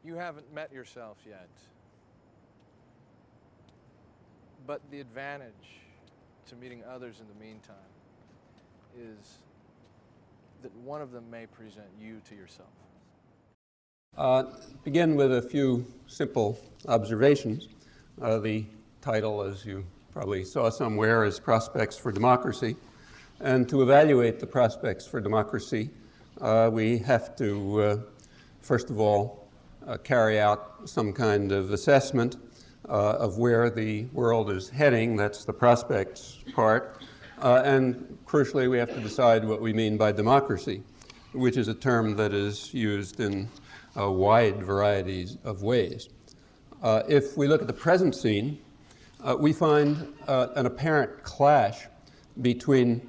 You haven't met yourself yet. But the advantage to meeting others in the meantime is that one of them may present you to yourself. Begin with a few simple observations. The title, as you probably saw somewhere, is Prospects for Democracy. And to evaluate the prospects for democracy, we have to, first of all, carry out some kind of assessment of where the world is heading. That's the prospects part. And crucially, we have to decide what we mean by democracy, which is a term that is used in wide varieties of ways. If we look at the present scene, we find an apparent clash between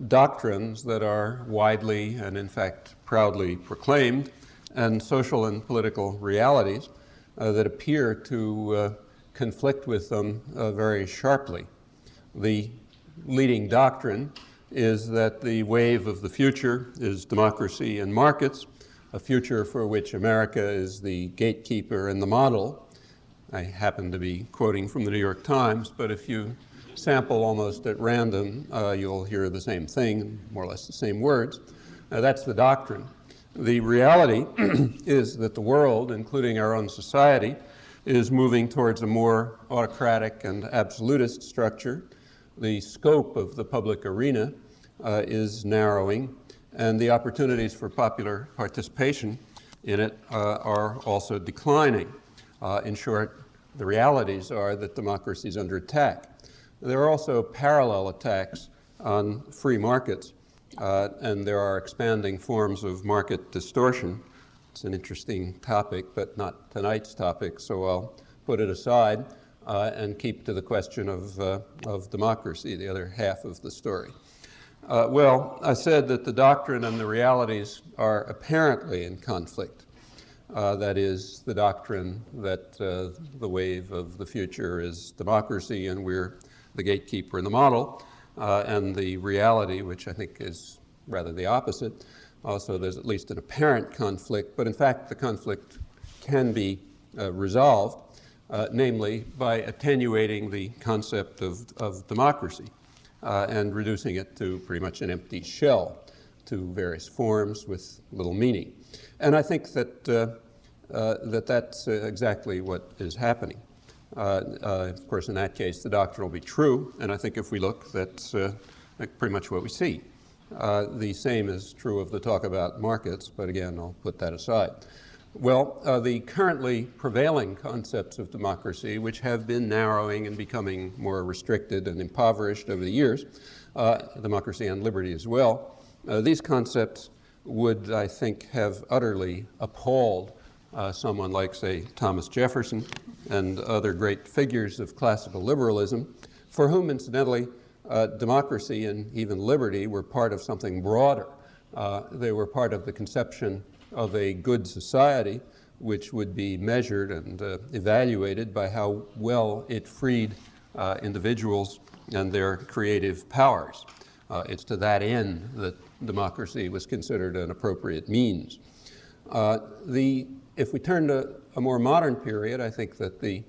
doctrines that are widely and, in fact, proudly proclaimed, and social and political realities that appear to conflict with them very sharply. The leading doctrine is that the wave of the future is democracy and markets, a future for which America is the gatekeeper and the model. I happen to be quoting from the New York Times, but if you sample almost at random, you'll hear the same thing, more or less the same words. That's the doctrine. The reality is that the world, including our own society, is moving towards a more autocratic and absolutist structure. The scope of the public arena is narrowing, and the opportunities for popular participation in it are also declining. In short, the realities are that democracy is under attack. There are also parallel attacks on free markets, and there are expanding forms of market distortion. It's an interesting topic, but not tonight's topic, so I'll put it aside and keep to the question of democracy, the other half of the story. Well, I said that the doctrine and the realities are apparently in conflict. That is, the doctrine that the wave of the future is democracy and we're the gatekeeper and the model, and the reality, which I think is rather the opposite. Also, there's at least an apparent conflict, but in fact the conflict can be resolved, namely by attenuating the concept of democracy and reducing it to pretty much an empty shell, to various forms with little meaning. And I think that that's exactly what is happening. Of course, in that case, the doctrine will be true, and I think if we look, that's pretty much what we see. The same is true of the talk about markets, but again, I'll put that aside. Well, the currently prevailing concepts of democracy, which have been narrowing and becoming more restricted and impoverished over the years, democracy and liberty as well, these concepts would, I think, have utterly appalled someone like, say, Thomas Jefferson and other great figures of classical liberalism, for whom, incidentally, democracy and even liberty were part of something broader. They were part of the conception of a good society, which would be measured and evaluated by how well it freed individuals and their creative powers. It's to that end that democracy was considered an appropriate means. If we turn to a more modern period, I think that the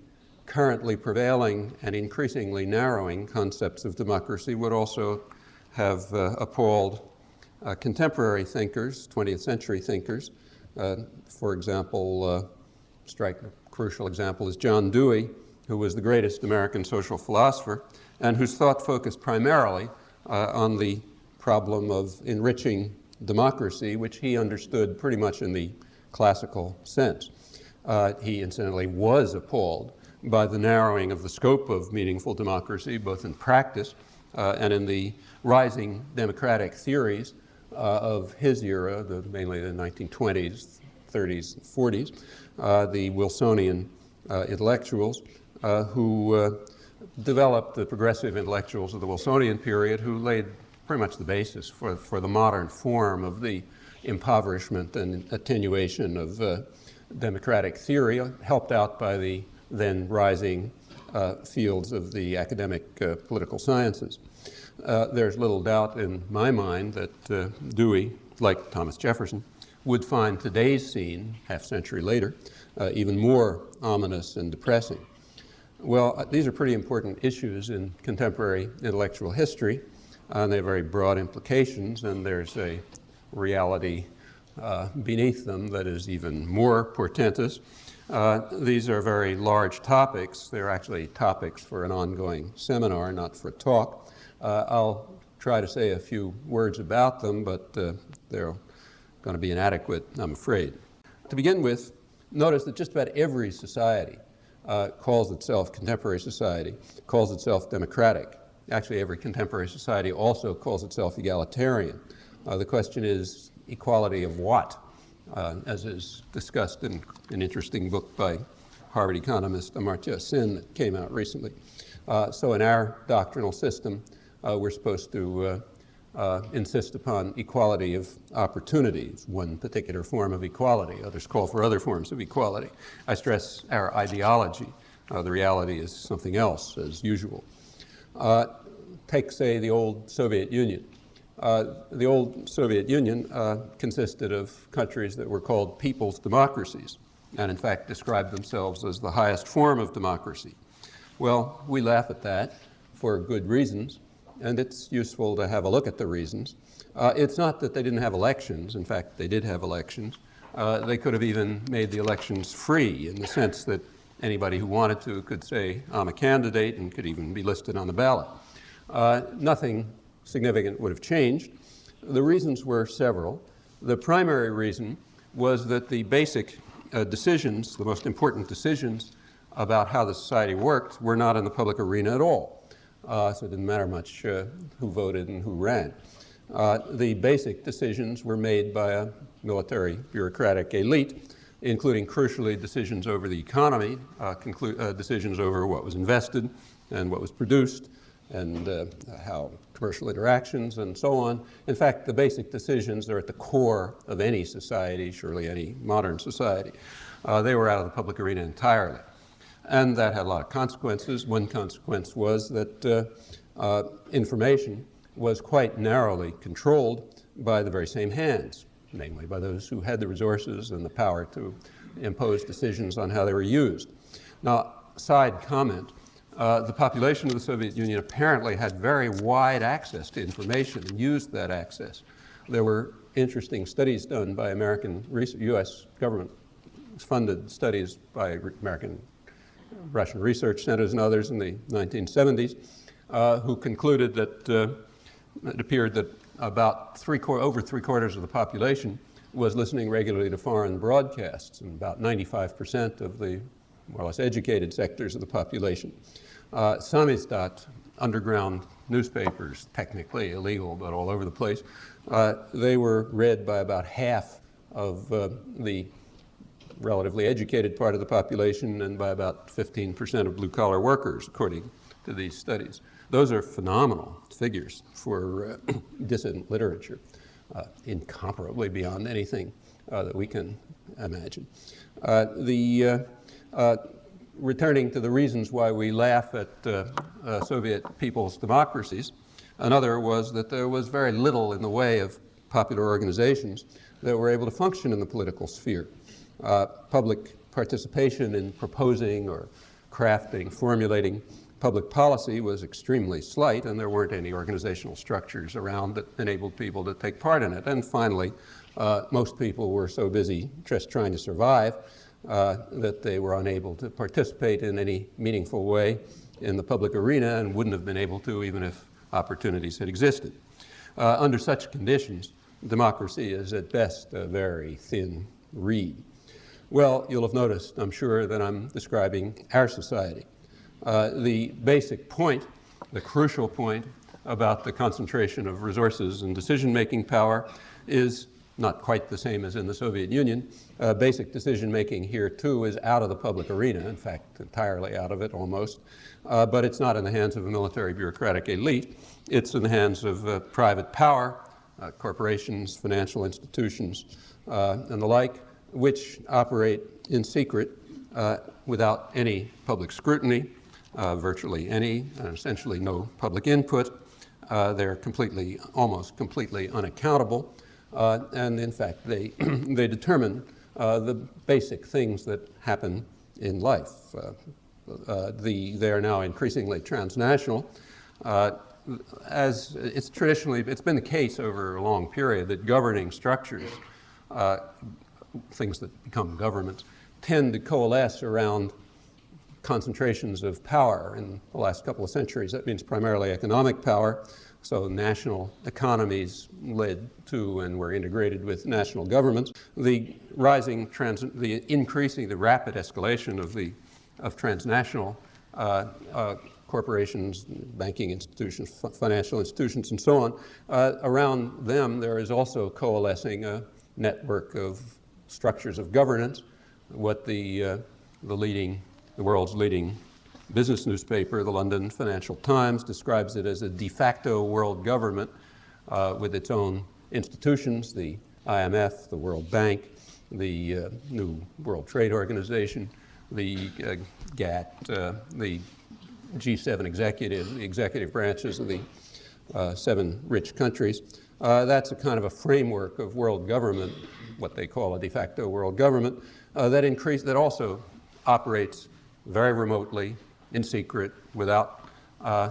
currently prevailing and increasingly narrowing concepts of democracy would also have appalled contemporary thinkers, 20th century thinkers. For example, a crucial example is John Dewey, who was the greatest American social philosopher, and whose thought focused primarily on the problem of enriching democracy, which he understood pretty much in the classical sense. He incidentally was appalled by the narrowing of the scope of meaningful democracy, both in practice and in the rising democratic theories of his era, mainly the 1920s, 30s, and 40s, the Wilsonian intellectuals who developed the progressive intellectuals of the Wilsonian period, who laid pretty much the basis for the modern form of the impoverishment and attenuation of democratic theory, helped out by the then rising fields of the academic political sciences. There's little doubt in my mind that Dewey, like Thomas Jefferson, would find today's scene, half century later, even more ominous and depressing. Well, these are pretty important issues in contemporary intellectual history, and they have very broad implications, and there's a reality beneath them that is even more portentous. These are very large topics. They're actually topics for an ongoing seminar, not for a talk. I'll try to say a few words about them, but they're going to be inadequate, I'm afraid. To begin with, notice that just about every society calls itself, contemporary society, calls itself democratic. Actually, every contemporary society also calls itself egalitarian. The question is, equality of what? As is discussed in an interesting book by Harvard economist Amartya Sen that came out recently. So in our doctrinal system, we're supposed to insist upon equality of opportunities, one particular form of equality. Others call for other forms of equality. I stress our ideology. The reality is something else, as usual. Take, say, the old Soviet Union. The old Soviet Union consisted of countries that were called people's democracies, and in fact described themselves as the highest form of democracy. Well, we laugh at that for good reasons, and it's useful to have a look at the reasons. It's not that they didn't have elections. In fact, they did have elections. They could have even made the elections free in the sense that anybody who wanted to could say, I'm a candidate, and could even be listed on the ballot. Nothing significant would have changed. The reasons were several. The primary reason was that the basic decisions, the most important decisions about how the society worked, were not in the public arena at all. So it didn't matter much who voted and who ran. The basic decisions were made by a military bureaucratic elite, including crucially decisions over the economy, decisions over what was invested and what was produced, and how commercial interactions and so on. In fact, the basic decisions are at the core of any society, surely any modern society. They were out of the public arena entirely. And that had a lot of consequences. One consequence was that information was quite narrowly controlled by the very same hands, namely by those who had the resources and the power to impose decisions on how they were used. Now, side comment, the population of the Soviet Union apparently had very wide access to information and used that access. There were interesting studies done by U.S. government-funded studies by Russian research centers and others in the 1970s who concluded that it appeared that about over three-quarters of the population was listening regularly to foreign broadcasts, and about 95% of the more or less educated sectors of the population. Samizdat, underground newspapers, technically illegal, but all over the place, they were read by about half of the relatively educated part of the population and by about 15% of blue-collar workers, according to these studies. Those are phenomenal figures for dissident literature, incomparably beyond anything that we can imagine. Returning to the reasons why we laugh at Soviet people's democracies, another was that there was very little in the way of popular organizations that were able to function in the political sphere. Public participation in proposing or crafting, formulating public policy was extremely slight, and there weren't any organizational structures around that enabled people to take part in it. And finally, most people were so busy just trying to survive that they were unable to participate in any meaningful way in the public arena and wouldn't have been able to even if opportunities had existed. Under such conditions, democracy is at best a very thin reed. Well, you'll have noticed, I'm sure, that I'm describing our society. The basic point, the crucial point about the concentration of resources and decision-making power is not quite the same as in the Soviet Union. Basic decision-making here, too, is out of the public arena, in fact, entirely out of it almost. But it's not in the hands of a military bureaucratic elite. It's in the hands of private power, corporations, financial institutions, and the like, which operate in secret without any public scrutiny, virtually any, and essentially no public input. They're almost completely unaccountable. And in fact, they, they determine the basic things that happen in life. They are now increasingly transnational. As it's been the case over a long period that governing structures, things that become governments, tend to coalesce around concentrations of power in the last couple of centuries. That means primarily economic power. So national economies led to and were integrated with national governments. The rapid escalation of transnational corporations, banking institutions, financial institutions, and so on. Around them, there is also coalescing a network of structures of governance. What the world's leading business newspaper, the London Financial Times, describes it as a de facto world government with its own institutions, the IMF, the World Bank, the new World Trade Organization, the GATT, the G7 the executive branches of the 7 rich countries. That's a kind of a framework of world government, what they call a de facto world government, that also operates very remotely, in secret, without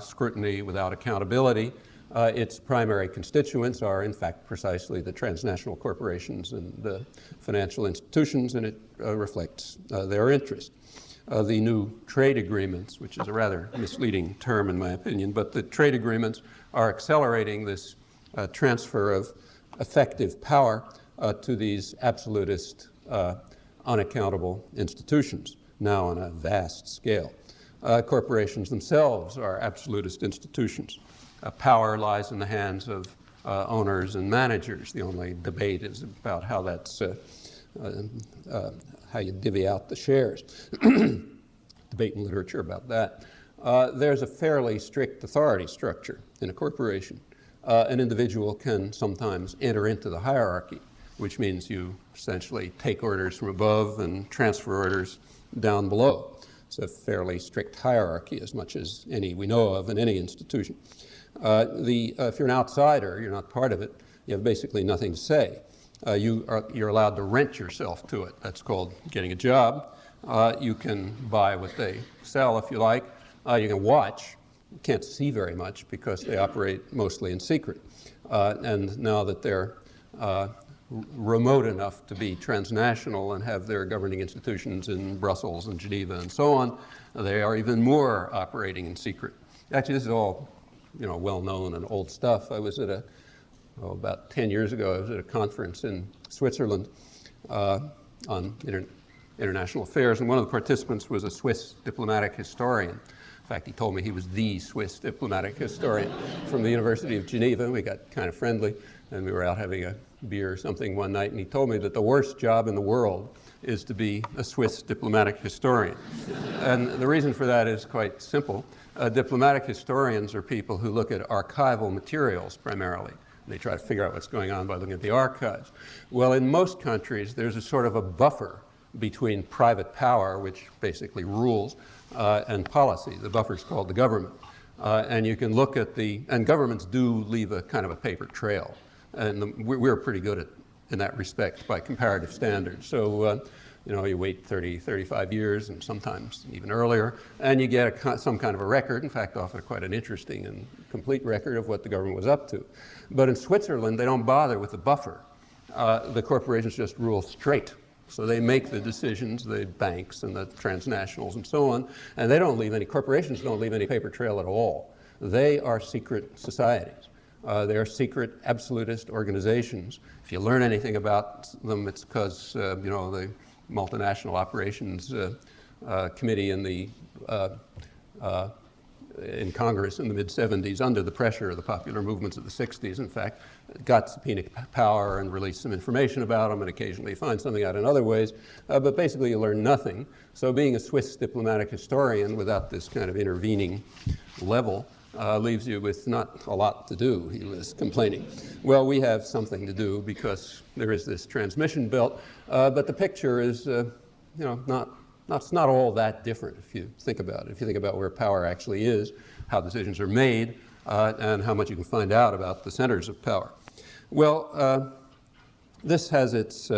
scrutiny, without accountability. Its primary constituents are, in fact, precisely the transnational corporations and the financial institutions, and it reflects their interest. The new trade agreements, which is a rather misleading term in my opinion, but the trade agreements are accelerating this transfer of effective power to these absolutist, unaccountable institutions, now on a vast scale. Corporations themselves are absolutist institutions. Power lies in the hands of owners and managers. The only debate is about how that's how you divvy out the shares. Debate in literature about that. There's a fairly strict authority structure in a corporation. An individual can sometimes enter into the hierarchy, which means you essentially take orders from above and transfer orders down below. It's a fairly strict hierarchy, as much as any we know of in any institution. If you're an outsider, you're not part of it, you have basically nothing to say. You're allowed to rent yourself to it. That's called getting a job. You can buy what they sell if you like. You can watch. You can't see very much because they operate mostly in secret. And now that they're remote enough to be transnational and have their governing institutions in Brussels and Geneva and so on, they are even more operating in secret. Actually, this is all well known and old stuff. I was at about 10 years ago, I was at a conference in Switzerland on international affairs, and one of the participants was a Swiss diplomatic historian. In fact, he told me he was the Swiss diplomatic historian from the University of Geneva, and we got kind of friendly, and we were out having a beer or something one night, and he told me that the worst job in the world is to be a Swiss diplomatic historian. And the reason for that is quite simple. Diplomatic historians are people who look at archival materials primarily. They try to figure out what's going on by looking at the archives. Well, in most countries, there's a sort of a buffer between private power, which basically rules, and policy. The buffer's called the government. And you can look at and governments do leave a kind of a paper trail. And we're pretty good in that respect by comparative standards. So, you wait 30, 35 years and sometimes even earlier, and you get some kind of a record, in fact, often quite an interesting and complete record of what the government was up to. But in Switzerland, they don't bother with the buffer. The corporations just rule straight. So they make the decisions, the banks and the transnationals and so on, and corporations don't leave any paper trail at all. They are secret societies. They are secret absolutist organizations. If you learn anything about them, it's because, the multinational operations committee in Congress in the mid-'70s, under the pressure of the popular movements of the '60s, in fact, got subpoena power and released some information about them, and occasionally find something out in other ways. But basically, you learn nothing. So being a Swiss diplomatic historian without this kind of intervening level leaves you with not a lot to do, he was complaining. Well, we have something to do because there is this transmission belt, but the picture is, not all that different if you think about it. If you think about where power actually is, how decisions are made, and how much you can find out about the centers of power. Well, This has its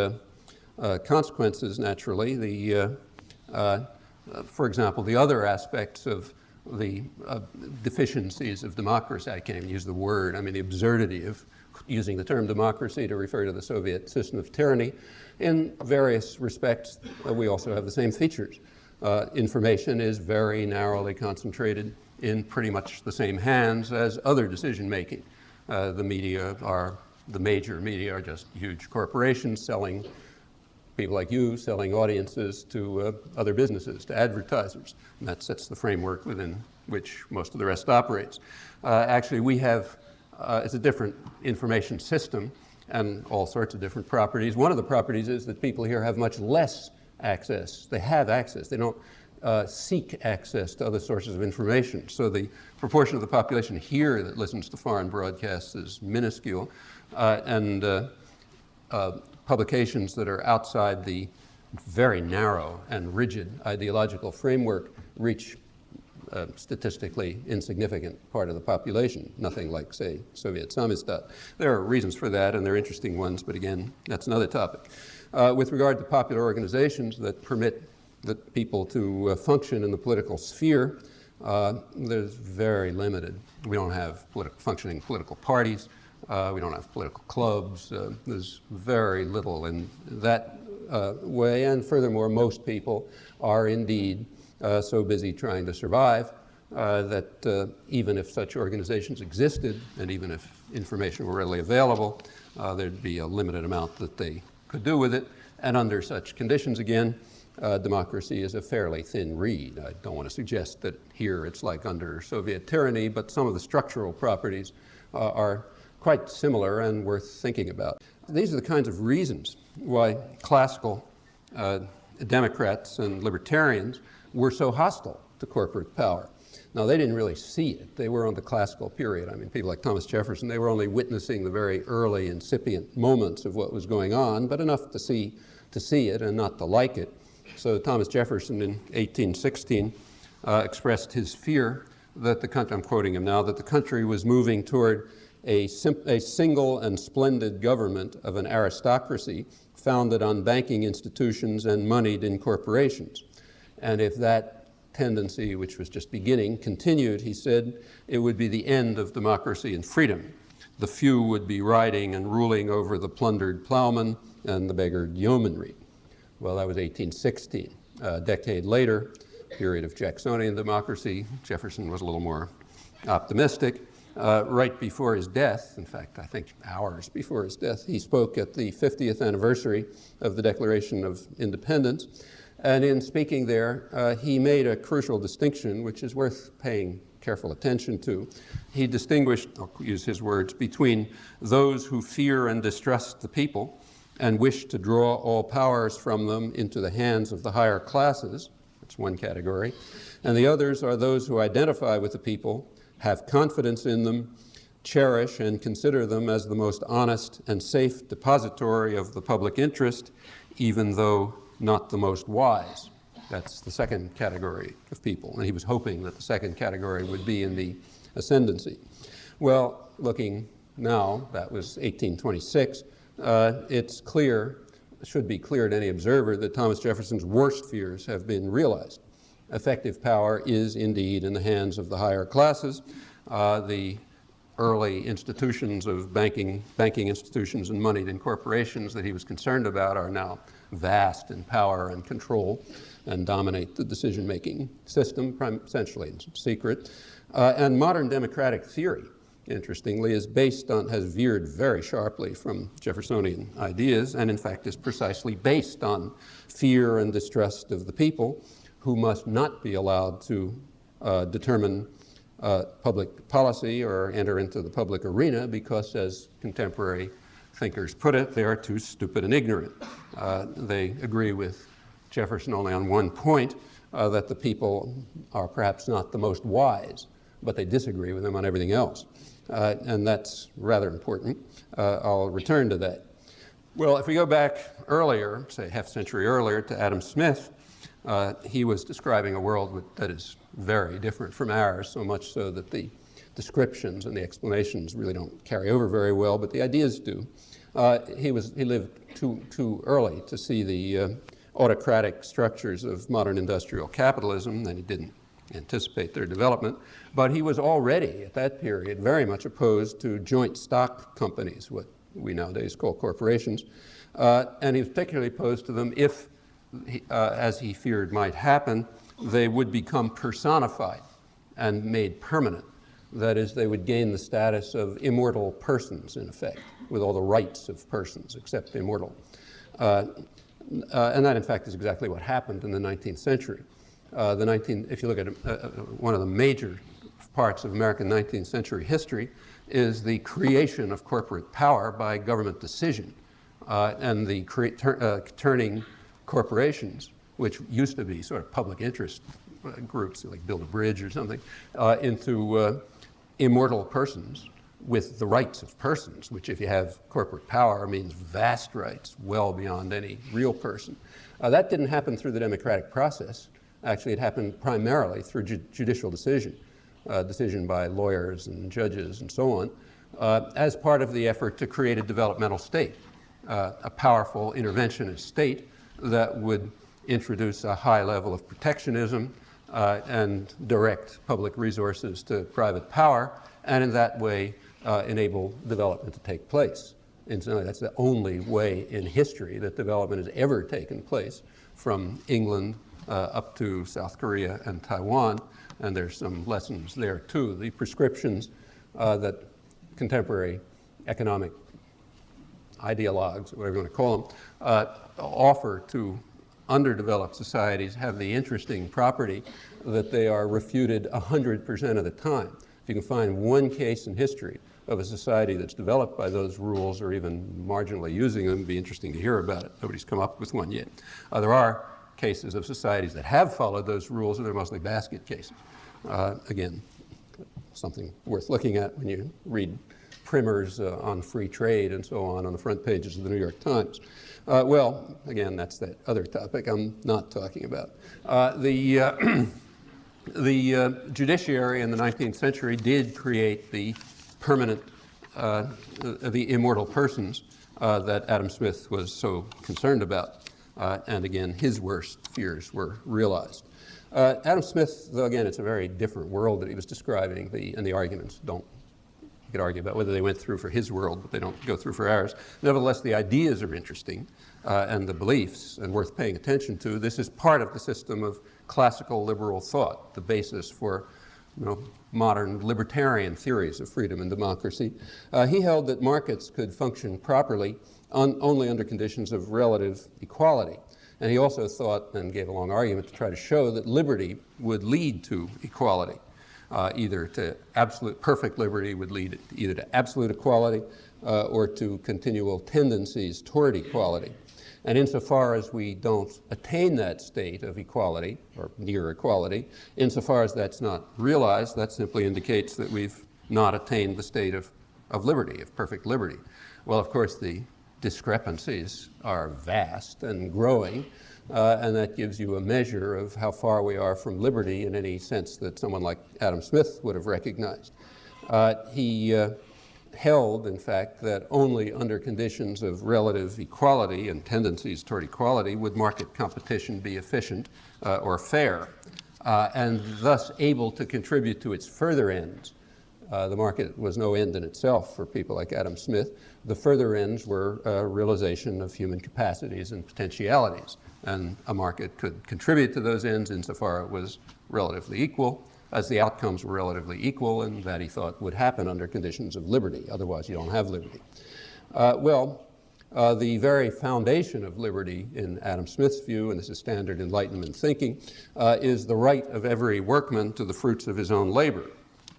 consequences, naturally. For example, the other aspects of the deficiencies of democracy, I can't even use the word, I mean the absurdity of using the term democracy to refer to the Soviet system of tyranny. In various respects, we also have the same features. Information is very narrowly concentrated in pretty much the same hands as other decision making. The major media are just huge corporations selling, people like you selling audiences to other businesses, to advertisers. And that sets the framework within which most of the rest operates. Actually, we have, it's a different information system and all sorts of different properties. One of the properties is that people here have much less access. They have access. They don't seek access to other sources of information. So the proportion of the population here that listens to foreign broadcasts is minuscule. And publications that are outside the very narrow and rigid ideological framework reach statistically insignificant part of the population, nothing like, say, Soviet Samizdat. There are reasons for that, and they're interesting ones, but again, that's another topic. With regard to popular organizations that permit the people to function in the political sphere, there's very limited. We don't have functioning political parties. We don't have political clubs. There's very little in that way. And furthermore, most people are indeed so busy trying to survive that even if such organizations existed, and even if information were readily available, there'd be a limited amount that they could do with it. And under such conditions, again, democracy is a fairly thin reed. I don't want to suggest that here it's like under Soviet tyranny, but some of the structural properties are quite similar and worth thinking about. These are the kinds of reasons why classical Democrats and libertarians were so hostile to corporate power. Now, they didn't really see it. They were on the classical period. I mean, people like Thomas Jefferson, they were only witnessing the very early incipient moments of what was going on, but enough to see it and not to like it. So Thomas Jefferson in 1816 expressed his fear that the country, I'm quoting him now, that the country was moving toward a single and splendid government of an aristocracy founded on banking institutions and moneyed in corporations. And if that tendency, which was just beginning, continued, he said, it would be the end of democracy and freedom. The few would be riding and ruling over the plundered plowman and the beggared yeomanry. Well, that was 1816. A decade later, period of Jacksonian democracy, Jefferson was a little more optimistic. Right before his death, in fact, I think hours before his death, he spoke at the 50th anniversary of the Declaration of Independence. And in speaking there, he made a crucial distinction, which is worth paying careful attention to. He distinguished, I'll use his words, between those who fear and distrust the people and wish to draw all powers from them into the hands of the higher classes. That's one category. And the others are those who identify with the people, have confidence in them, cherish and consider them as the most honest and safe depository of the public interest, even though not the most wise. That's the second category of people. And he was hoping that the second category would be in the ascendancy. Well, looking now, that was 1826, it's clear, should be clear to any observer, that Thomas Jefferson's worst fears have been realized. Effective power is indeed in the hands of the higher classes. The early institutions of banking institutions and moneyed in corporations that he was concerned about are now vast in power and control and dominate the decision-making system, essentially in secret. And modern democratic theory, interestingly, has veered very sharply from Jeffersonian ideas, and in fact is precisely based on fear and distrust of the people, who must not be allowed to determine public policy or enter into the public arena because, as contemporary thinkers put it, they are too stupid and ignorant. They agree with Jefferson only on one point, that the people are perhaps not the most wise, but they disagree with him on everything else. And that's rather important. I'll return to that. Well, if we go back earlier, say half a century earlier, to Adam Smith, he was describing a world that is very different from ours, so much so that the descriptions and the explanations really don't carry over very well, but the ideas do. He lived too early to see the autocratic structures of modern industrial capitalism, and he didn't anticipate their development. But he was already, at that period, very much opposed to joint stock companies, what we nowadays call corporations. And he was particularly opposed to them if, as he feared might happen, they would become personified and made permanent. That is, they would gain the status of immortal persons, in effect, with all the rights of persons, except immortal. And that, in fact, is exactly what happened in the 19th century. If you look at one of the major parts of American 19th century history is the creation of corporate power by government decision and the turning corporations, which used to be sort of public interest groups, like build a bridge or something, into immortal persons with the rights of persons, which if you have corporate power means vast rights, well beyond any real person. That didn't happen through the democratic process. Actually, it happened primarily through judicial decision by lawyers and judges and so on, as part of the effort to create a developmental state, a powerful interventionist state that would introduce a high level of protectionism and direct public resources to private power, and in that way enable development to take place. Incidentally, that's the only way in history that development has ever taken place, from England up to South Korea and Taiwan, and there's some lessons there too. The prescriptions that contemporary economic ideologues, whatever you want to call them, offer to underdeveloped societies have the interesting property that they are refuted 100% of the time. If you can find one case in history of a society that's developed by those rules or even marginally using them, it'd be interesting to hear about it. Nobody's come up with one yet. There are cases of societies that have followed those rules, and they're mostly basket cases. Again, something worth looking at when you read primers on free trade and so on the front pages of the New York Times. Well, again, that's that other topic I'm not talking about. The judiciary in the 19th century did create the permanent, the immortal persons that Adam Smith was so concerned about. And again, his worst fears were realized. Adam Smith, though, again, it's a very different world that he was describing, and the arguments don't. You could argue about whether they went through for his world, but they don't go through for ours. Nevertheless, the ideas are interesting, and the beliefs, and worth paying attention to. This is part of the system of classical liberal thought, the basis for modern libertarian theories of freedom and democracy. He held that markets could function properly only under conditions of relative equality. And he also thought, and gave a long argument to try to show, that liberty would lead to equality. Either to perfect liberty would lead either to absolute equality or to continual tendencies toward equality. And insofar as we don't attain that state of equality, or near equality, insofar as that's not realized, that simply indicates that we've not attained the state of liberty, of perfect liberty. Well, of course, the discrepancies are vast and growing, and that gives you a measure of how far we are from liberty in any sense that someone like Adam Smith would have recognized. He held, in fact, that only under conditions of relative equality and tendencies toward equality would market competition be efficient or fair, and thus able to contribute to its further ends. The market was no end in itself for people like Adam Smith. The further ends were realization of human capacities and potentialities, and a market could contribute to those ends insofar it was relatively equal, as the outcomes were relatively equal, and that he thought would happen under conditions of liberty. Otherwise, you don't have liberty. The very foundation of liberty in Adam Smith's view, and this is standard Enlightenment thinking, is the right of every workman to the fruits of his own labor.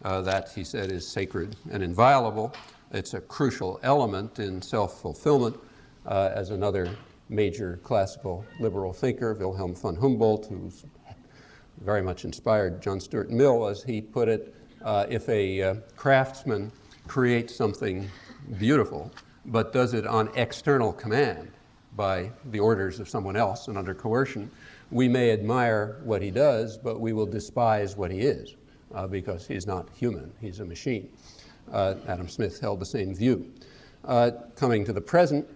That, he said, is sacred and inviolable. It's a crucial element in self-fulfillment, as another major classical liberal thinker, Wilhelm von Humboldt, who's very much inspired John Stuart Mill, as he put it, if a craftsman creates something beautiful, but does it on external command by the orders of someone else and under coercion, we may admire what he does, but we will despise what he is, because he's not human, he's a machine. Adam Smith held the same view. Coming to the present,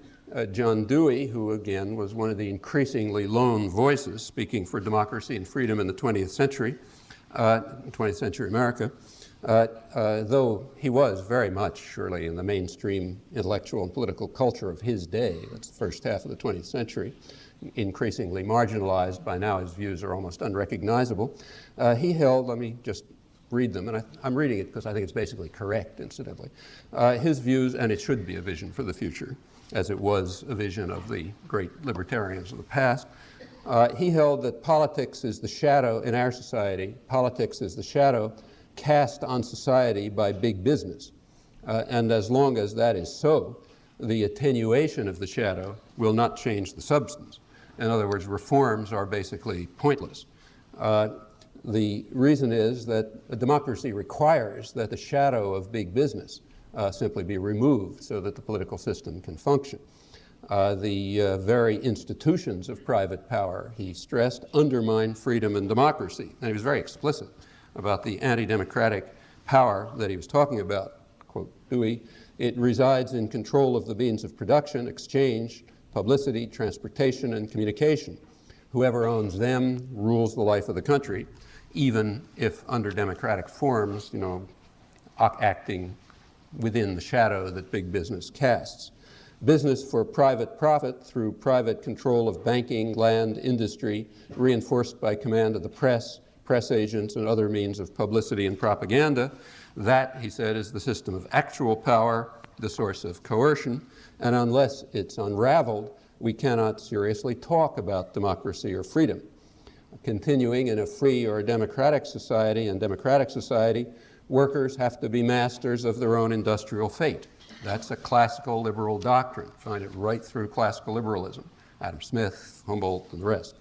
John Dewey, who again was one of the increasingly lone voices speaking for democracy and freedom in the 20th century America, though he was very much surely in the mainstream intellectual and political culture of his day, that's the first half of the 20th century, increasingly marginalized. By now his views are almost unrecognizable. He held, let me just read them, and I'm reading it because I think it's basically correct, incidentally. His views, and it should be a vision for the future, as it was a vision of the great libertarians of the past. He held that politics is the shadow in our society, politics is the shadow cast on society by big business. And as long as that is so, the attenuation of the shadow will not change the substance. In other words, reforms are basically pointless. The reason is that a democracy requires that the shadow of big business simply be removed so that the political system can function. The very institutions of private power, he stressed, undermine freedom and democracy. And he was very explicit about the anti-democratic power that he was talking about. Quote Dewey, "It resides in control of the means of production, exchange, publicity, transportation, and communication. Whoever owns them rules the life of the country, even if under democratic forms, acting within the shadow that big business casts. Business for private profit through private control of banking, land, industry, reinforced by command of the press, press agents, and other means of publicity and propaganda. That," he said, "is the system of actual power, the source of coercion, and unless it's unraveled, we cannot seriously talk about democracy or freedom." Continuing, in a free or democratic society, workers have to be masters of their own industrial fate. That's a classical liberal doctrine. Find it right through classical liberalism. Adam Smith, Humboldt, and the rest.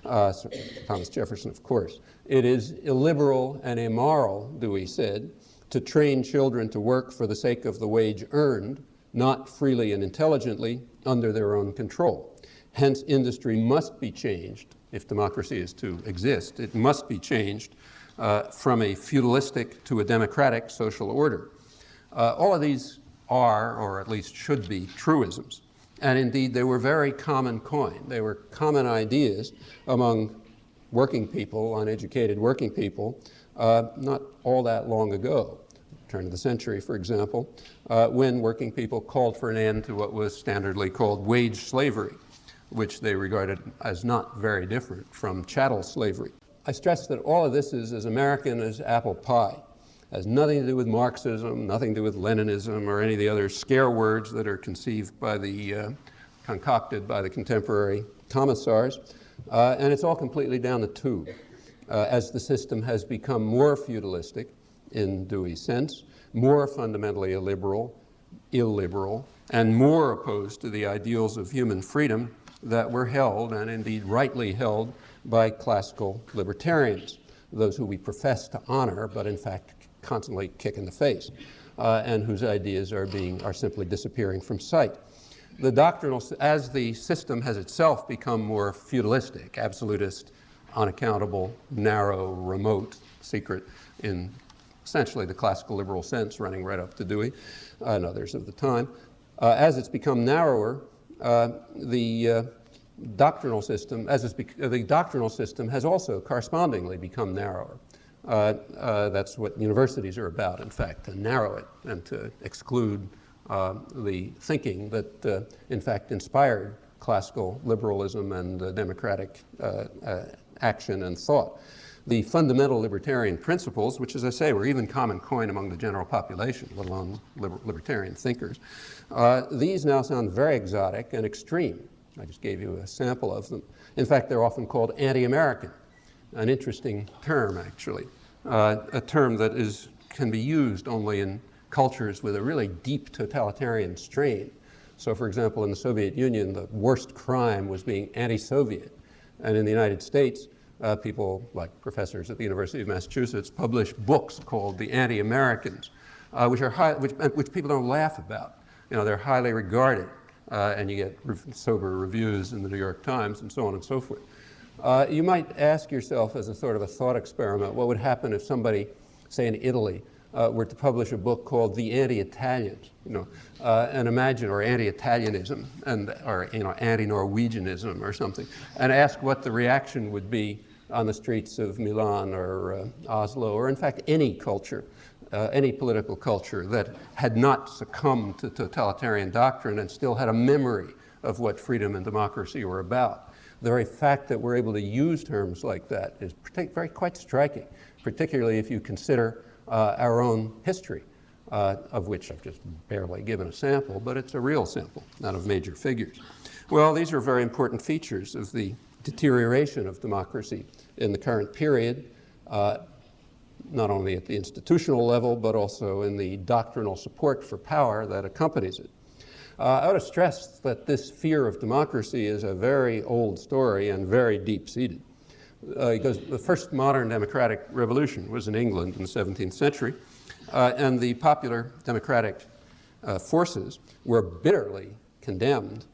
Thomas Jefferson, of course. It is illiberal and immoral, Dewey said, to train children to work for the sake of the wage earned, not freely and intelligently, under their own control. Hence, industry must be changed. If democracy is to exist, it must be changed from a feudalistic to a democratic social order. All of these are, or at least should be, truisms. And indeed, they were very common coin. They were common ideas among working people, uneducated working people, not all that long ago, turn of the century, for example, when working people called for an end to what was standardly called wage slavery, which they regarded as not very different from chattel slavery. I stress that all of this is as American as apple pie. It has nothing to do with Marxism, nothing to do with Leninism, or any of the other scare words that are conceived by concocted by the contemporary commissars. And it's all completely down the tube. As the system has become more feudalistic, in Dewey's sense, more fundamentally illiberal, and more opposed to the ideals of human freedom that were held, and indeed rightly held, by classical libertarians, those who we profess to honor, but in fact constantly kick in the face, and whose ideas are simply disappearing from sight. The doctrinal, as the system has itself become more feudalistic, absolutist, unaccountable, narrow, remote, secret, in essentially the classical liberal sense, running right up to Dewey and others of the time, as it's become narrower, the doctrinal system has also correspondingly become narrower. That's what universities are about, in fact, to narrow it and to exclude the thinking that, in fact, inspired classical liberalism and democratic action and thought. The fundamental libertarian principles, which, as I say, were even common coin among the general population, let alone libertarian thinkers, these now sound very exotic and extreme. I just gave you a sample of them. In fact, they're often called anti-American, an interesting term, actually, a term that can be used only in cultures with a really deep totalitarian strain. So, for example, in the Soviet Union, the worst crime was being anti-Soviet. And in the United States, people like professors at the University of Massachusetts publish books called The Anti-Americans, which people don't laugh about. They're highly regarded, and you get sober reviews in the New York Times and so on and so forth. You might ask yourself, as a sort of a thought experiment, what would happen if somebody, say in Italy, were to publish a book called The Anti-Italians, and imagine, or anti-Italianism, or anti-Norwegianism or something, and ask what the reaction would be on the streets of Milan or Oslo, or in fact any culture, any political culture that had not succumbed to totalitarian doctrine and still had a memory of what freedom and democracy were about. The very fact that we're able to use terms like that is quite striking, particularly if you consider our own history, of which I've just barely given a sample, but it's a real sample, not of major figures. Well, these are very important features of the deterioration of democracy in the current period, not only at the institutional level, but also in the doctrinal support for power that accompanies it. I ought to stress that this fear of democracy is a very old story and very deep-seated. Because the first modern democratic revolution was in England in the 17th century, and the popular democratic forces were bitterly condemned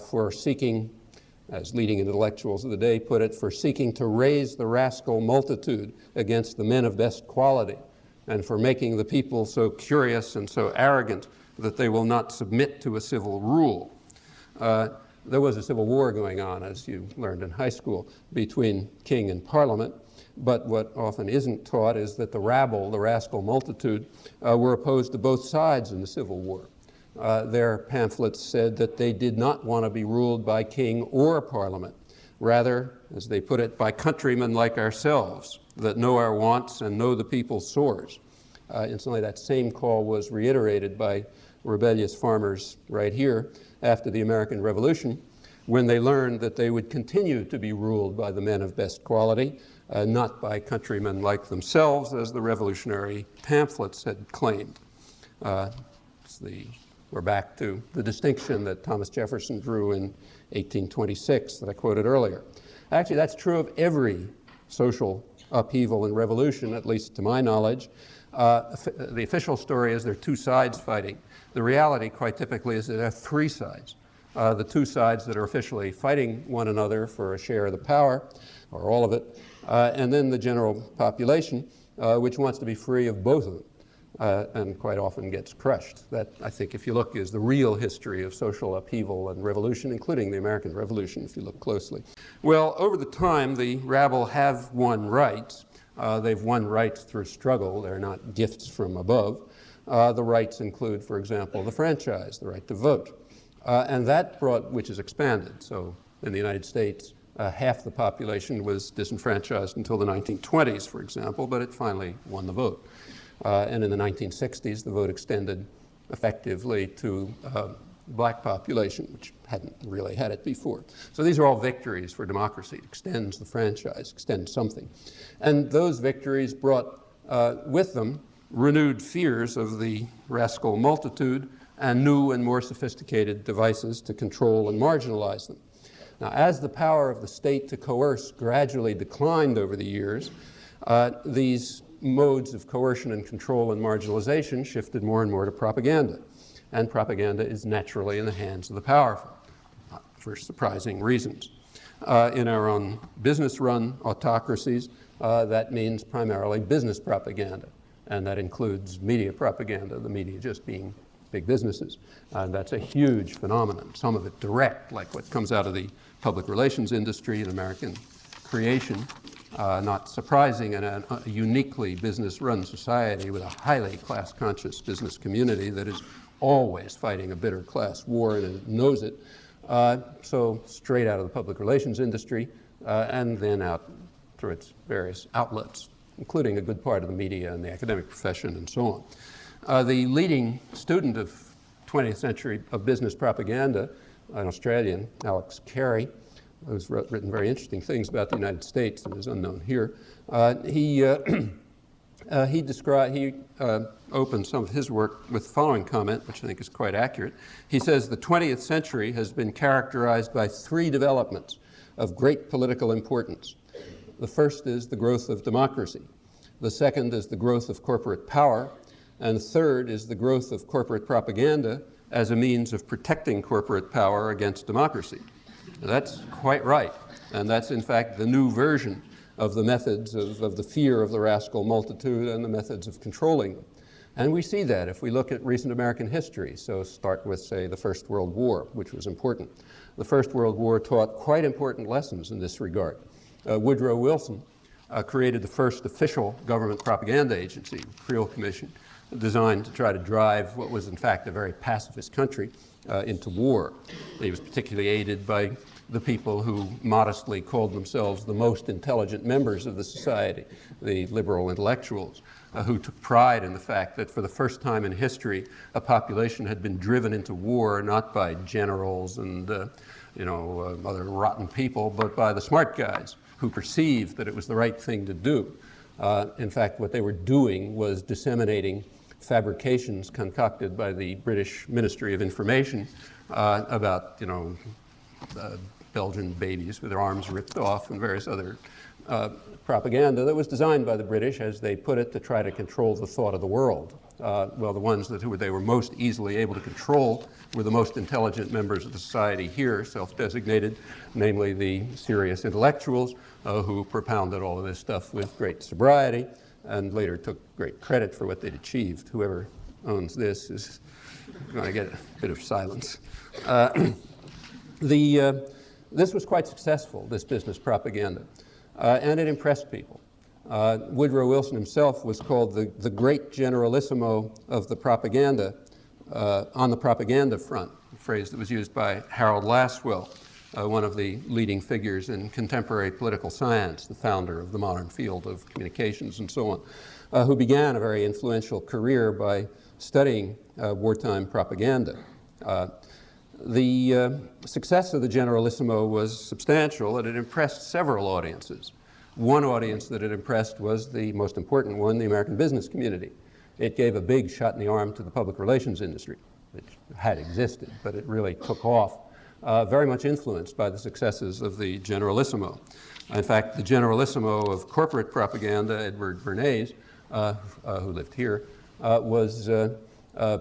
for seeking, as leading intellectuals of the day put it, for seeking to raise the rascal multitude against the men of best quality, and for making the people so curious and so arrogant that they will not submit to a civil rule. There was a civil war going on, as you learned in high school, between king and parliament. But what often isn't taught is that the rabble, the rascal multitude, were opposed to both sides in the Civil War. Their pamphlets said that they did not want to be ruled by king or parliament. Rather, as they put it, by countrymen like ourselves that know our wants and know the people's sores. Incidentally, that same call was reiterated by rebellious farmers right here after the American Revolution, when they learned that they would continue to be ruled by the men of best quality, not by countrymen like themselves, as the revolutionary pamphlets had claimed. We're back to the distinction that Thomas Jefferson drew in 1826 that I quoted earlier. Actually, that's true of every social upheaval and revolution, at least to my knowledge. The official story is there are two sides fighting. The reality, quite typically, is that there are three sides. The two sides that are officially fighting one another for a share of the power, or all of it, and then the general population, which wants to be free of both of them, and quite often gets crushed. That, I think, if you look, is the real history of social upheaval and revolution, including the American Revolution, if you look closely. Well, over the time, the rabble have won rights. They've won rights through struggle. They're not gifts from above. The rights include, for example, the franchise, the right to vote. And that brought, which is expanded. So in the United States, half the population was disenfranchised until the 1920s, for example, but it finally won the vote. And in the 1960s, the vote extended effectively to black population, which hadn't really had it before. So these are all victories for democracy. It extends the franchise, extends something. And those victories brought with them renewed fears of the rascal multitude and new and more sophisticated devices to control and marginalize them. Now, as the power of the state to coerce gradually declined over the years, these modes of coercion and control and marginalization shifted more and more to propaganda. And propaganda is naturally in the hands of the powerful, for surprising reasons. In our own business-run autocracies, that means primarily business propaganda, and that includes media propaganda, the media just being big businesses. That's a huge phenomenon, some of it direct, like what comes out of the public relations industry in American creation, not surprising in a uniquely business-run society with a highly class-conscious business community that is always fighting a bitter class war and it knows it. So straight out of the public relations industry and then out through its various outlets, including a good part of the media and the academic profession and so on. The leading student of 20th century of business propaganda, an Australian, Alex Carey, who's written very interesting things about the United States and is unknown here. He opened some of his work with the following comment, which I think is quite accurate. He says, the 20th century has been characterized by three developments of great political importance. The first is the growth of democracy. The second is the growth of corporate power. And third is the growth of corporate propaganda as a means of protecting corporate power against democracy. Now, that's quite right. And that's, in fact, the new version of the methods of the fear of the rascal multitude and the methods of controlling them. And we see that if we look at recent American history. So start with, say, the First World War, which was important. The First World War taught quite important lessons in this regard. Woodrow Wilson created the first official government propaganda agency, Creel Commission, designed to try to drive what was in fact a very pacifist country into war. He was particularly aided by the people who modestly called themselves the most intelligent members of the society, the liberal intellectuals, who took pride in the fact that for the first time in history, a population had been driven into war not by generals and other rotten people, but by the smart guys who perceived that it was the right thing to do. In fact, what they were doing was disseminating fabrications concocted by the British Ministry of Information about, Belgian babies with their arms ripped off and various other propaganda that was designed by the British, as they put it, to try to control the thought of the world. Well, the ones that they were most easily able to control were the most intelligent members of the society here, self-designated, namely the serious intellectuals who propounded all of this stuff with great sobriety and later took great credit for what they'd achieved. Whoever owns this is going to get a bit of silence. This was quite successful, this business propaganda, and it impressed people. Woodrow Wilson himself was called the great generalissimo of the propaganda, on the propaganda front, a phrase that was used by Harold Lasswell, one of the leading figures in contemporary political science, the founder of the modern field of communications and so on, who began a very influential career by studying wartime propaganda. The success of the Generalissimo was substantial, and it impressed several audiences. One audience that it impressed was the most important one, the American business community. It gave a big shot in the arm to the public relations industry, which had existed, but it really took off, very much influenced by the successes of the Generalissimo. In fact, the Generalissimo of corporate propaganda, Edward Bernays, who lived here, was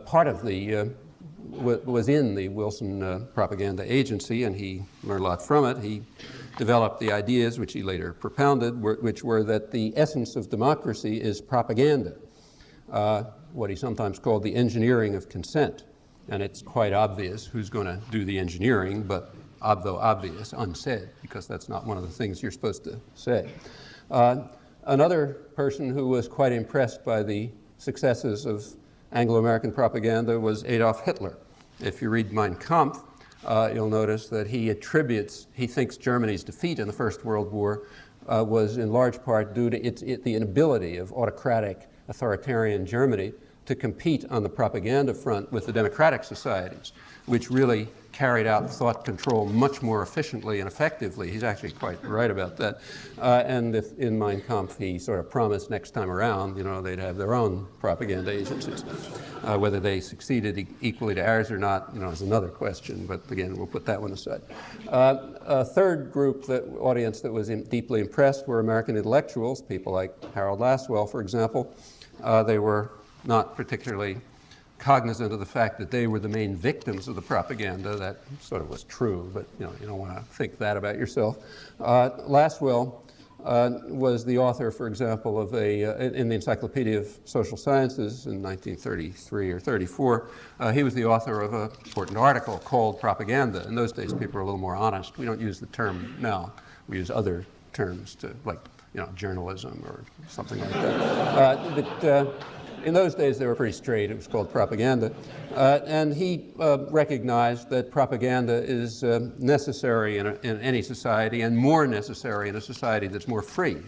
part of the was in the Wilson propaganda agency, and he learned a lot from it. He developed the ideas, which he later propounded, which were that the essence of democracy is propaganda, what he sometimes called the engineering of consent. And it's quite obvious who's going to do the engineering, but though obvious, unsaid, because that's not one of the things you're supposed to say. Another person who was quite impressed by the successes of Anglo-American propaganda was Adolf Hitler. If you read Mein Kampf, you'll notice that he thinks Germany's defeat in the First World War was in large part due to the inability of autocratic, authoritarian Germany to compete on the propaganda front with the democratic societies, which really carried out thought control much more efficiently and effectively. He's actually quite right about that. And in Mein Kampf, he sort of promised next time around, they'd have their own propaganda agencies. Whether they succeeded equally to ours or not, is another question, but again, we'll put that one aside. A third audience that was deeply impressed were American intellectuals, people like Harold Lasswell, for example. They were not particularly cognizant of the fact that they were the main victims of the propaganda. That sort of was true, but you don't want to think that about yourself. Lasswell was the author, for example, of in the Encyclopedia of Social Sciences in 1933 or 34, he was the author of an important article called Propaganda. In those days, people were a little more honest. We don't use the term now. We use other terms like journalism or something like that. But in those days, they were pretty straight. It was called propaganda. And he recognized that propaganda is necessary in any society, and more necessary in a society that's more free.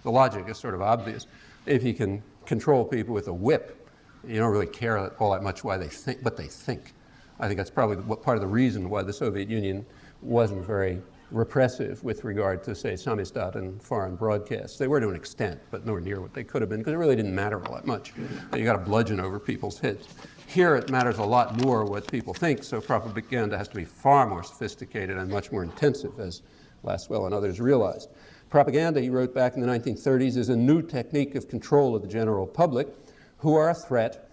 The logic is sort of obvious. If you can control people with a whip, you don't really care all that much what they think. I think that's probably part of the reason why the Soviet Union wasn't very repressive with regard to, say, samizdat and foreign broadcasts. They were to an extent, but nowhere near what they could have been, because it really didn't matter all that much. You got to bludgeon over people's heads. Here it matters a lot more what people think, so propaganda has to be far more sophisticated and much more intensive, as Lasswell and others realized. Propaganda, he wrote back in the 1930s, is a new technique of control of the general public, who are a threat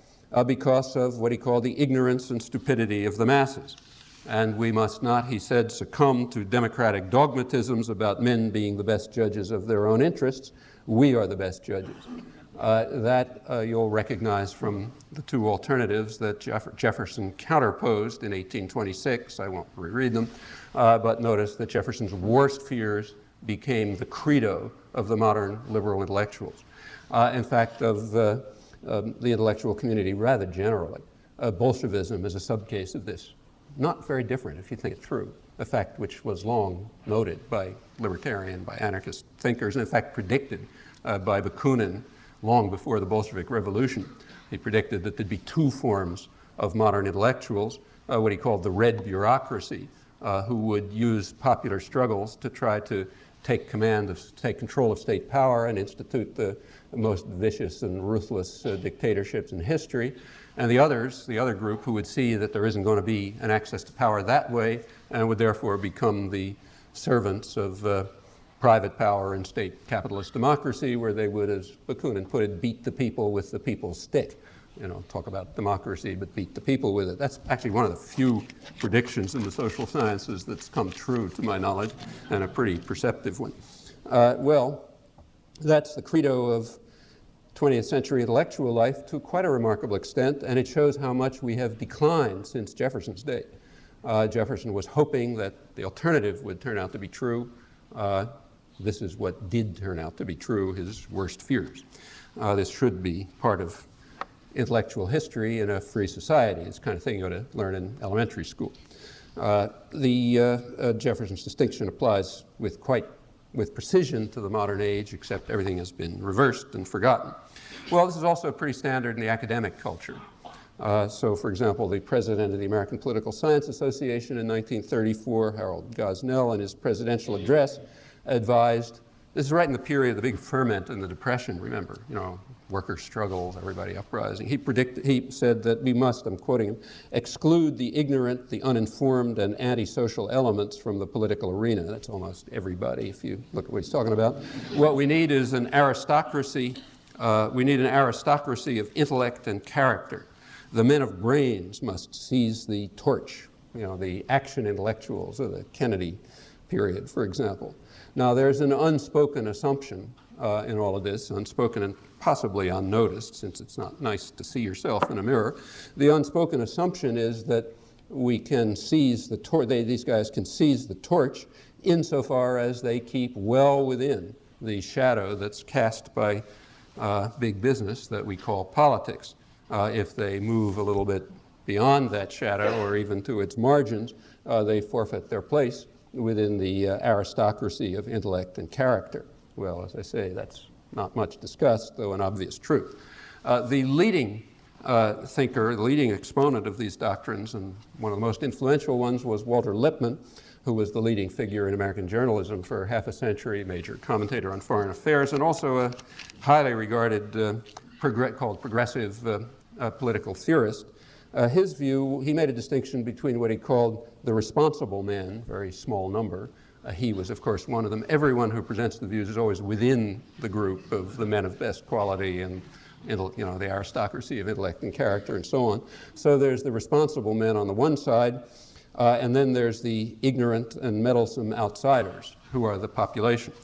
because of what he called the ignorance and stupidity of the masses. and we must not, he said, succumb to democratic dogmatisms about men being the best judges of their own interests. We are the best judges. That you'll recognize from the two alternatives that Jefferson counterposed in 1826. I won't reread them, but notice that Jefferson's worst fears became the credo of the modern liberal intellectuals. In fact, of the intellectual community rather generally. Bolshevism is a subcase of this. Not very different, if you think it through. A fact which was long noted by libertarian, by anarchist thinkers, and in fact predicted by Bakunin long before the Bolshevik Revolution. He predicted that there'd be two forms of modern intellectuals, what he called the red bureaucracy, who would use popular struggles to try to take control of state power and institute the most vicious and ruthless dictatorships in history. And the other group who would see that there isn't going to be an access to power that way and would therefore become the servants of private power and state capitalist democracy, where they would, as Bakunin put it, beat the people with the people's stick. You know, talk about democracy, but beat the people with it. That's actually one of the few predictions in the social sciences that's come true, to my knowledge, and a pretty perceptive one. Well, that's the credo of 20th century intellectual life to quite a remarkable extent, and it shows how much we have declined since Jefferson's day. Jefferson was hoping that the alternative would turn out to be true. This is what did turn out to be true, his worst fears. This should be part of intellectual history in a free society. It's the kind of thing you ought to learn in elementary school. Jefferson's distinction applies with precision to the modern age, except everything has been reversed and forgotten. Well, this is also pretty standard in the academic culture. So, for example, the president of the American Political Science Association in 1934, Harold Gosnell, in his presidential address, advised, this is right in the period of the big ferment in the Depression, remember, you know, worker struggles, everybody uprising. He said that we must, I'm quoting him, exclude the ignorant, the uninformed, and antisocial elements from the political arena. That's almost everybody, if you look at what he's talking about. What we need is an aristocracy. We need an aristocracy of intellect and character. The men of brains must seize the torch, you know, the action intellectuals of the Kennedy period, for example. Now, there's an unspoken assumption in all of this, unspoken and possibly unnoticed, since it's not nice to see yourself in a mirror. The unspoken assumption is that we can seize the torch, these guys can seize the torch insofar as they keep well within the shadow that's cast by big business that we call politics. If they move a little bit beyond that shadow or even to its margins, they forfeit their place within the aristocracy of intellect and character. Well, as I say, that's not much discussed, though an obvious truth. The leading thinker, the leading exponent of these doctrines, and one of the most influential ones, was Walter Lippmann, who was the leading figure in American journalism for half a century, major commentator on foreign affairs, and also a highly regarded called progressive political theorist. His view, he made a distinction between what he called the responsible men, very small number. He was, of course, one of them. Everyone who presents the views is always within the group of the men of best quality and, you know, the aristocracy of intellect and character and so on. So there's the responsible men on the one side, and then there's the ignorant and meddlesome outsiders, who are the population.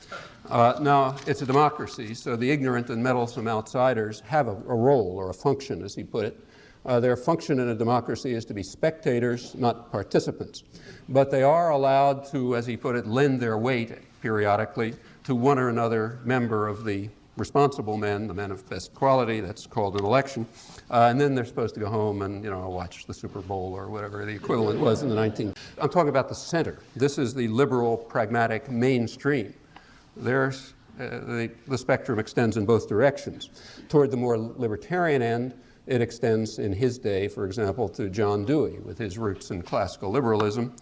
Now, it's a democracy, so the ignorant and meddlesome outsiders have a role or a function, as he put it. Their function in a democracy is to be spectators, not participants. But they are allowed to, as he put it, lend their weight periodically to one or another member of the responsible men, the men of best quality. That's called an election. And then they're supposed to go home and, you know, watch the Super Bowl or whatever the equivalent was in the 19th. I'm talking about the center. This is the liberal, pragmatic mainstream. There's the spectrum extends in both directions. Toward the more libertarian end, it extends in his day, for example, to John Dewey with his roots in classical liberalism.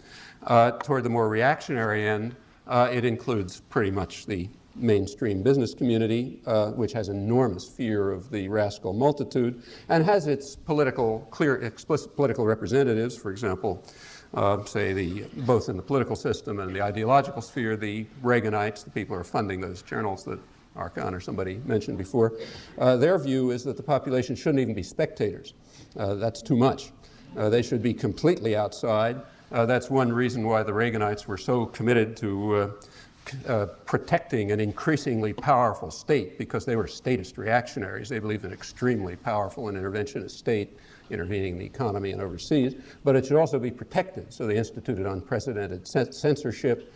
Toward the more reactionary end, it includes pretty much the mainstream business community, which has enormous fear of the rascal multitude and has its explicit political representatives, for example, say both in the political system and the ideological sphere, the Reaganites, the people who are funding those journals that Archon or somebody mentioned before. Their view is that the population shouldn't even be spectators. That's too much. They should be completely outside, That's one reason why the Reaganites were so committed to protecting an increasingly powerful state, because they were statist reactionaries. They believed in extremely powerful and interventionist state intervening in the economy and overseas, but it should also be protected. So they instituted unprecedented censorship.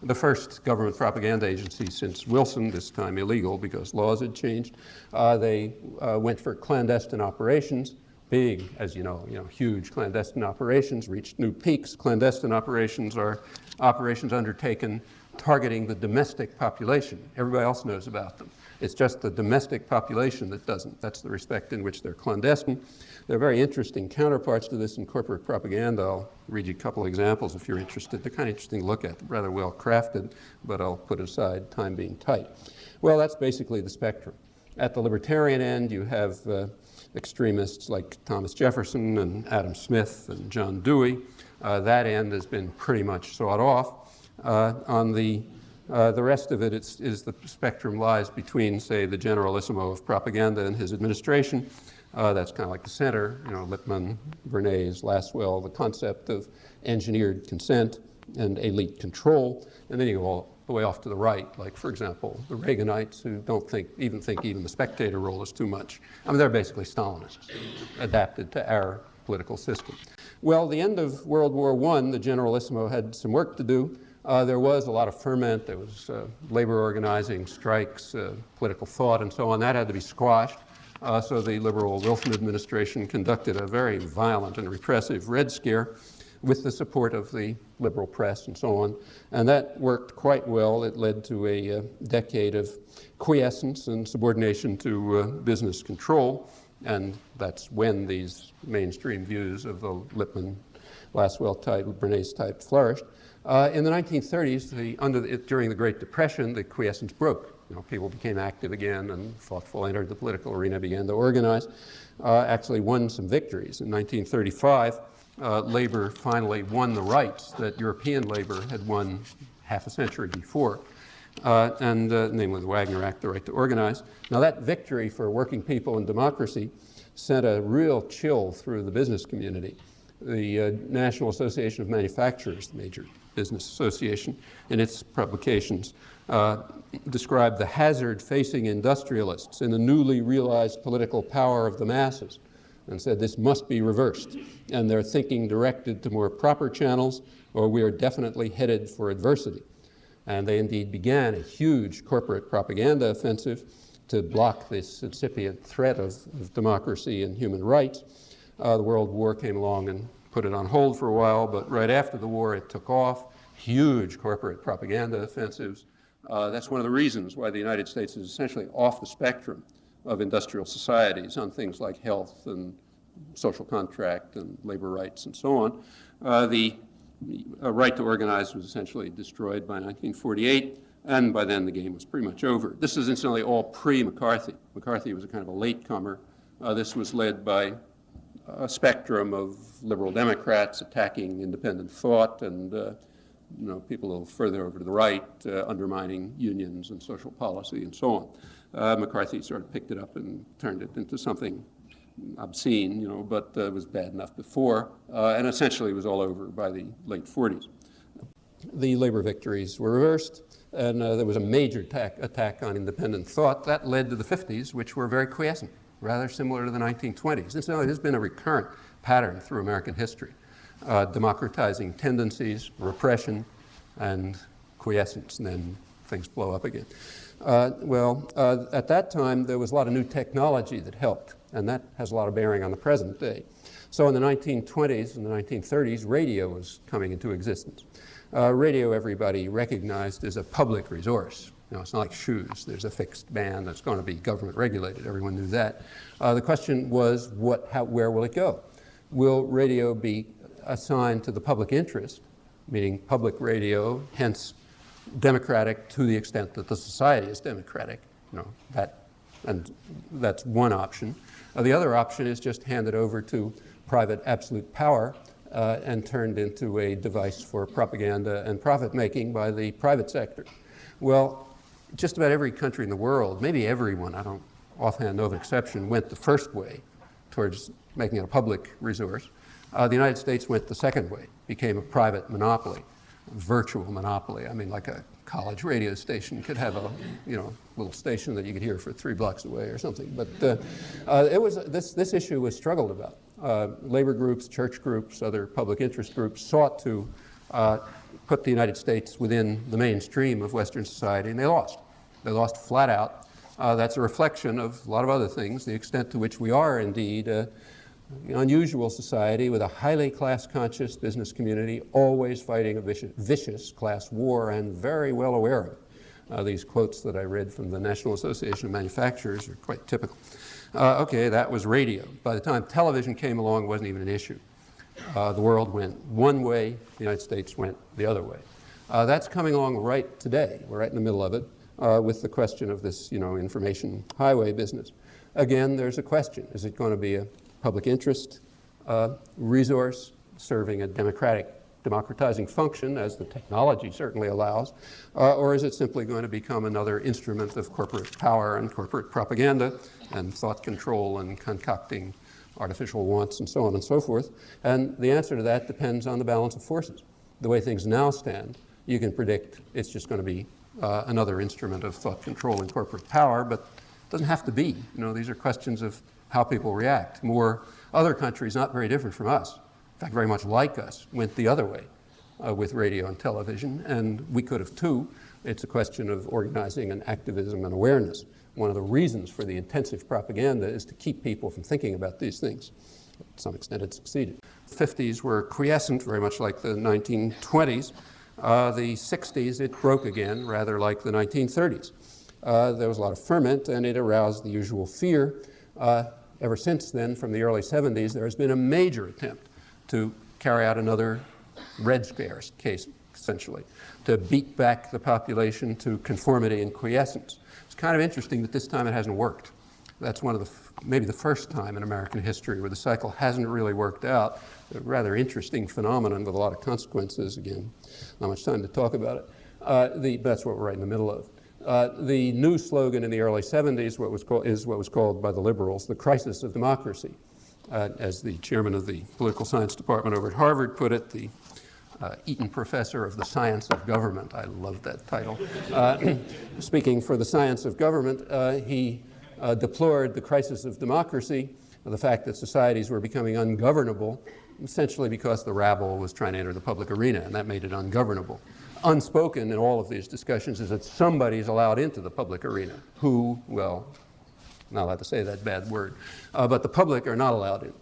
The first government propaganda agency since Wilson, this time illegal because laws had changed. They went for clandestine operations, big, as you know, huge clandestine operations, reached new peaks. Clandestine operations are operations undertaken targeting the domestic population. Everybody else knows about them. It's just the domestic population that doesn't. That's the respect in which they're clandestine. There are very interesting counterparts to this in corporate propaganda. I'll read you a couple of examples if you're interested. They're kind of interesting to look at, rather well crafted, but I'll put aside time being tight. Well, that's basically the spectrum. At the libertarian end, you have extremists like Thomas Jefferson and Adam Smith and John Dewey. That end has been pretty much sawed off. On the rest of it is the spectrum lies between, say, the generalissimo of propaganda and his administration. That's kind of like the center, Lippmann, Bernays, Lasswell, the concept of engineered consent and elite control. And then you go all the way off to the right, like, for example, the Reaganites, who don't think even the spectator role is too much. I mean, they're basically Stalinists, adapted to our political system. Well, the end of World War I, the generalissimo had some work to do. There was a lot of ferment. There was labor organizing, strikes, political thought, and so on. That had to be squashed. So the liberal Wilson administration conducted a very violent and repressive Red Scare with the support of the liberal press and so on. And that worked quite well. It led to a decade of quiescence and subordination to business control. And that's when these mainstream views of the Lippmann, Lasswell type, Bernays type flourished. In the 1930s, during the Great Depression, the quiescence broke. People became active again and thoughtful, entered the political arena, began to organize, actually won some victories. In 1935, labor finally won the rights that European labor had won half a century before, namely the Wagner Act, the right to organize. Now that victory for working people and democracy sent a real chill through the business community. The National Association of Manufacturers, the major business association, in its publications described the hazard facing industrialists in the newly realized political power of the masses and said this must be reversed, and their thinking directed to more proper channels, or we are definitely headed for adversity. And they indeed began a huge corporate propaganda offensive to block this incipient threat of democracy and human rights. The World War came along and put it on hold for a while, but right after the war it took off. Huge corporate propaganda offensives. That's one of the reasons why the United States is essentially off the spectrum of industrial societies on things like health and social contract and labor rights and so on. The right to organize was essentially destroyed by 1948, and by then the game was pretty much over. This is incidentally all pre-McCarthy. McCarthy was a kind of a latecomer. This was led by a spectrum of liberal Democrats attacking independent thought and people a little further over to the right, undermining unions and social policy and so on. McCarthy sort of picked it up and turned it into something obscene, but it was bad enough before, and essentially it was all over by the late 40s. The labor victories were reversed, and there was a major attack on independent thought. That led to the 50s, which were very quiescent, rather similar to the 1920s. And so it has been a recurrent pattern through American history. Democratizing tendencies, repression, and quiescence, and then things blow up again. At that time, there was a lot of new technology that helped, and that has a lot of bearing on the present day. So in the 1920s and the 1930s, radio was coming into existence. Radio, everybody recognized as a public resource. It's not like shoes. There's a fixed band that's going to be government regulated. Everyone knew that. The question was, where will it go? Will radio be assigned to the public interest, meaning public radio, hence democratic to the extent that the society is democratic? And that's one option. The other option is just handed over to private absolute power and turned into a device for propaganda and profit-making by the private sector. Well, just about every country in the world, maybe everyone, I don't offhand know of an exception, went the first way towards making it a public resource. The United States went the second way, became a private monopoly, virtual monopoly. I mean, like a college radio station could have a little station that you could hear for 3 blocks away or something. But this issue was struggled about. Labor groups, church groups, other public interest groups sought to put the United States within the mainstream of Western society, and they lost. They lost flat out. That's a reflection of a lot of other things, the extent to which we are indeed an unusual society with a highly class-conscious business community, always fighting a vicious class war, and very well aware of it. These quotes that I read from the National Association of Manufacturers are quite typical. Okay, that was radio. By the time television came along, it wasn't even an issue. The world went one way, the United States went the other way. That's coming along right today. We're right in the middle of it with the question of this, information highway business. Again, there's a question. Is it going to be a public interest resource serving a democratizing function, as the technology certainly allows, or is it simply going to become another instrument of corporate power and corporate propaganda and thought control and concocting artificial wants and so on and so forth? And the answer to that depends on the balance of forces. The way things now stand, you can predict it's just going to be another instrument of thought control and corporate power, but it doesn't have to be. These are questions of how people react. Other countries, not very different from us, in fact, very much like us, went the other way with radio and television, and we could have too. It's a question of organizing and activism and awareness. One of the reasons for the intensive propaganda is to keep people from thinking about these things. To some extent, it succeeded. The 50s were quiescent, very much like the 1920s. The 60s, it broke again, rather like the 1930s. There was a lot of ferment, and it aroused the usual fear. Ever since then, from the early 70s, there has been a major attempt to carry out another Red Scare case, essentially, to beat back the population to conformity and quiescence. It's kind of interesting that this time it hasn't worked. That's one of maybe the first time in American history where the cycle hasn't really worked out. A rather interesting phenomenon with a lot of consequences. Again, not much time to talk about it. That's what we're right in the middle of. The new slogan in the early 70s is what was called by the liberals the crisis of democracy. As the chairman of the political science department over at Harvard put it, the Eaton professor of the science of government. I love that title. Speaking for the science of government, he deplored the crisis of democracy, the fact that societies were becoming ungovernable, essentially because the rabble was trying to enter the public arena, and that made it ungovernable. Unspoken in all of these discussions is that somebody is allowed into the public arena. Who? Well, not allowed to say that bad word, but the public are not allowed in.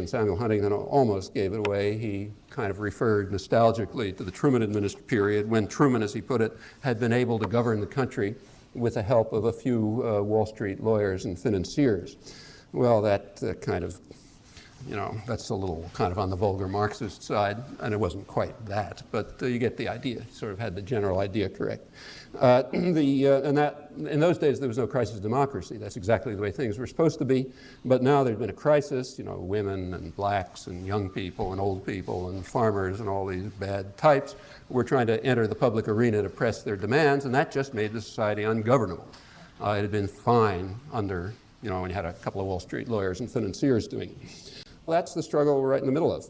Samuel Huntington almost gave it away. He kind of referred nostalgically to the Truman administration period when Truman, as he put it, had been able to govern the country with the help of a few Wall Street lawyers and financiers. Well, that that's a little kind of on the vulgar Marxist side, and it wasn't quite that, but you get the idea. Sort of had the general idea correct. In those days, there was no crisis of democracy. That's exactly the way things were supposed to be. But now there's been a crisis. Women and blacks and young people and old people and farmers and all these bad types were trying to enter the public arena to press their demands, and that just made the society ungovernable. It had been fine under, when you had a couple of Wall Street lawyers and financiers doing it. Well, that's the struggle we're right in the middle of.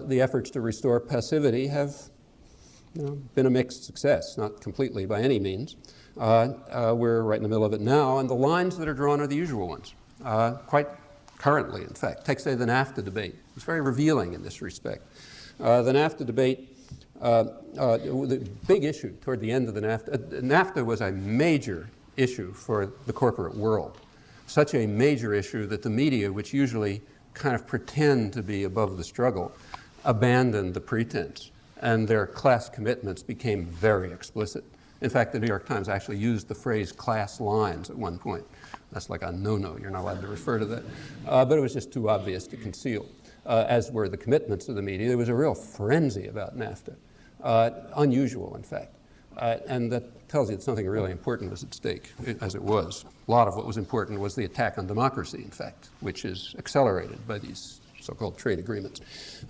The efforts to restore passivity have been a mixed success, not completely by any means. We're right in the middle of it now, and the lines that are drawn are the usual ones, quite currently, in fact. Take, say, the NAFTA debate. It's very revealing in this respect. The NAFTA debate, the big issue toward the end of the NAFTA was a major issue for the corporate world. Such a major issue that the media, which usually kind of pretend to be above the struggle, abandoned the pretense, and their class commitments became very explicit. In fact, the New York Times actually used the phrase class lines at one point. That's like a no-no. You're not allowed to refer to that. But it was just too obvious to conceal, as were the commitments of the media. There was a real frenzy about NAFTA, unusual, in fact. And that tells you that something really important was at stake, as it was. A lot of what was important was the attack on democracy, in fact, which is accelerated by these so-called trade agreements.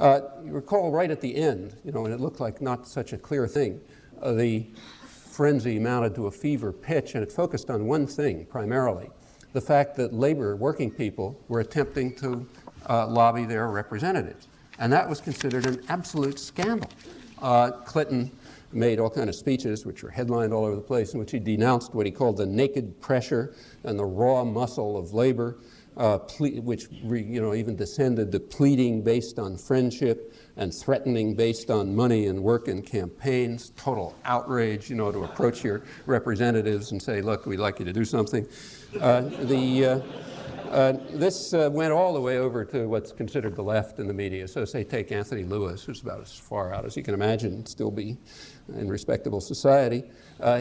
You recall right at the end, when it looked like not such a clear thing, the frenzy mounted to a fever pitch, and it focused on one thing primarily, the fact that labor, working people, were attempting to lobby their representatives. And that was considered an absolute scandal. Clinton made all kinds of speeches, which were headlined all over the place, in which he denounced what he called the naked pressure and the raw muscle of labor, which even descended to pleading based on friendship and threatening based on money and work and campaigns. Total outrage, to approach your representatives and say, look, we'd like you to do something. This went all the way over to what's considered the left in the media. So say take Anthony Lewis, who's about as far out as you can imagine, still be in respectable society.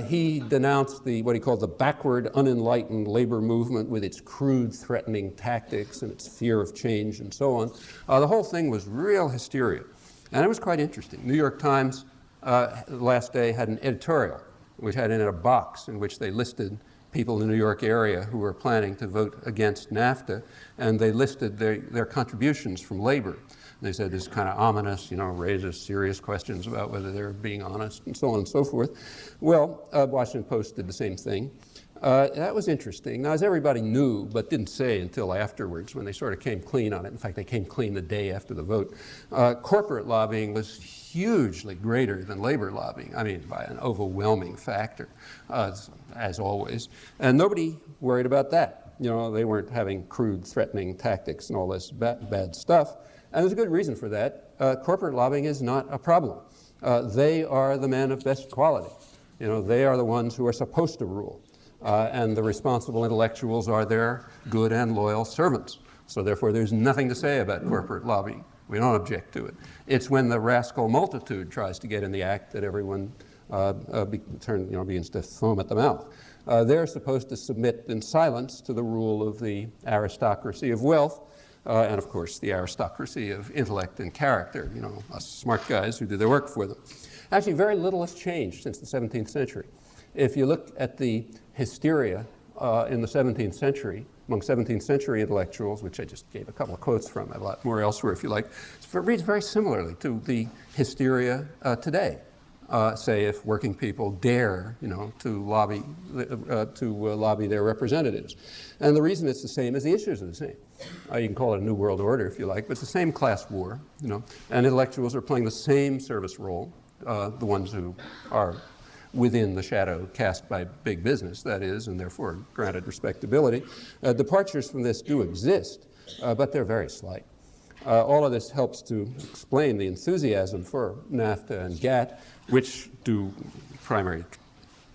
He denounced what he called the backward, unenlightened labor movement with its crude, threatening tactics and its fear of change and so on. The whole thing was real hysteria. And it was quite interesting. New York Times last day had an editorial, which had in it a box in which they listed people in the New York area who were planning to vote against NAFTA, and they listed their contributions from labor. They said this is kind of ominous, raises serious questions about whether they're being honest and so on and so forth. Well, Washington Post did the same thing. That was interesting. Now, as everybody knew, but didn't say until afterwards when they sort of came clean on it, in fact, they came clean the day after the vote, corporate lobbying was hugely greater than labor lobbying, by an overwhelming factor, as always. And nobody worried about that. They weren't having crude, threatening tactics and all this bad stuff. And there's a good reason for that. Corporate lobbying is not a problem. They are the men of best quality. They are the ones who are supposed to rule. And the responsible intellectuals are their good and loyal servants. So therefore, there's nothing to say about corporate lobbying. We don't object to it. It's when the rascal multitude tries to get in the act that everyone begins to foam at the mouth. They're supposed to submit in silence to the rule of the aristocracy of wealth, and of course the aristocracy of intellect and character, us smart guys who do their work for them. Actually, very little has changed since the 17th century. If you look at the hysteria in the 17th century, among 17th century intellectuals, which I just gave a couple of quotes from, a lot more elsewhere if you like, it reads very similarly to the hysteria today. Say if working people dare, to lobby their representatives. And the reason it's the same is the issues are the same. You can call it a new world order if you like, but it's the same class war, and intellectuals are playing the same service role, the ones who are within the shadow cast by big business, that is, and therefore granted respectability. Departures from this do exist, but they're very slight. All of this helps to explain the enthusiasm for NAFTA and GATT, which the primary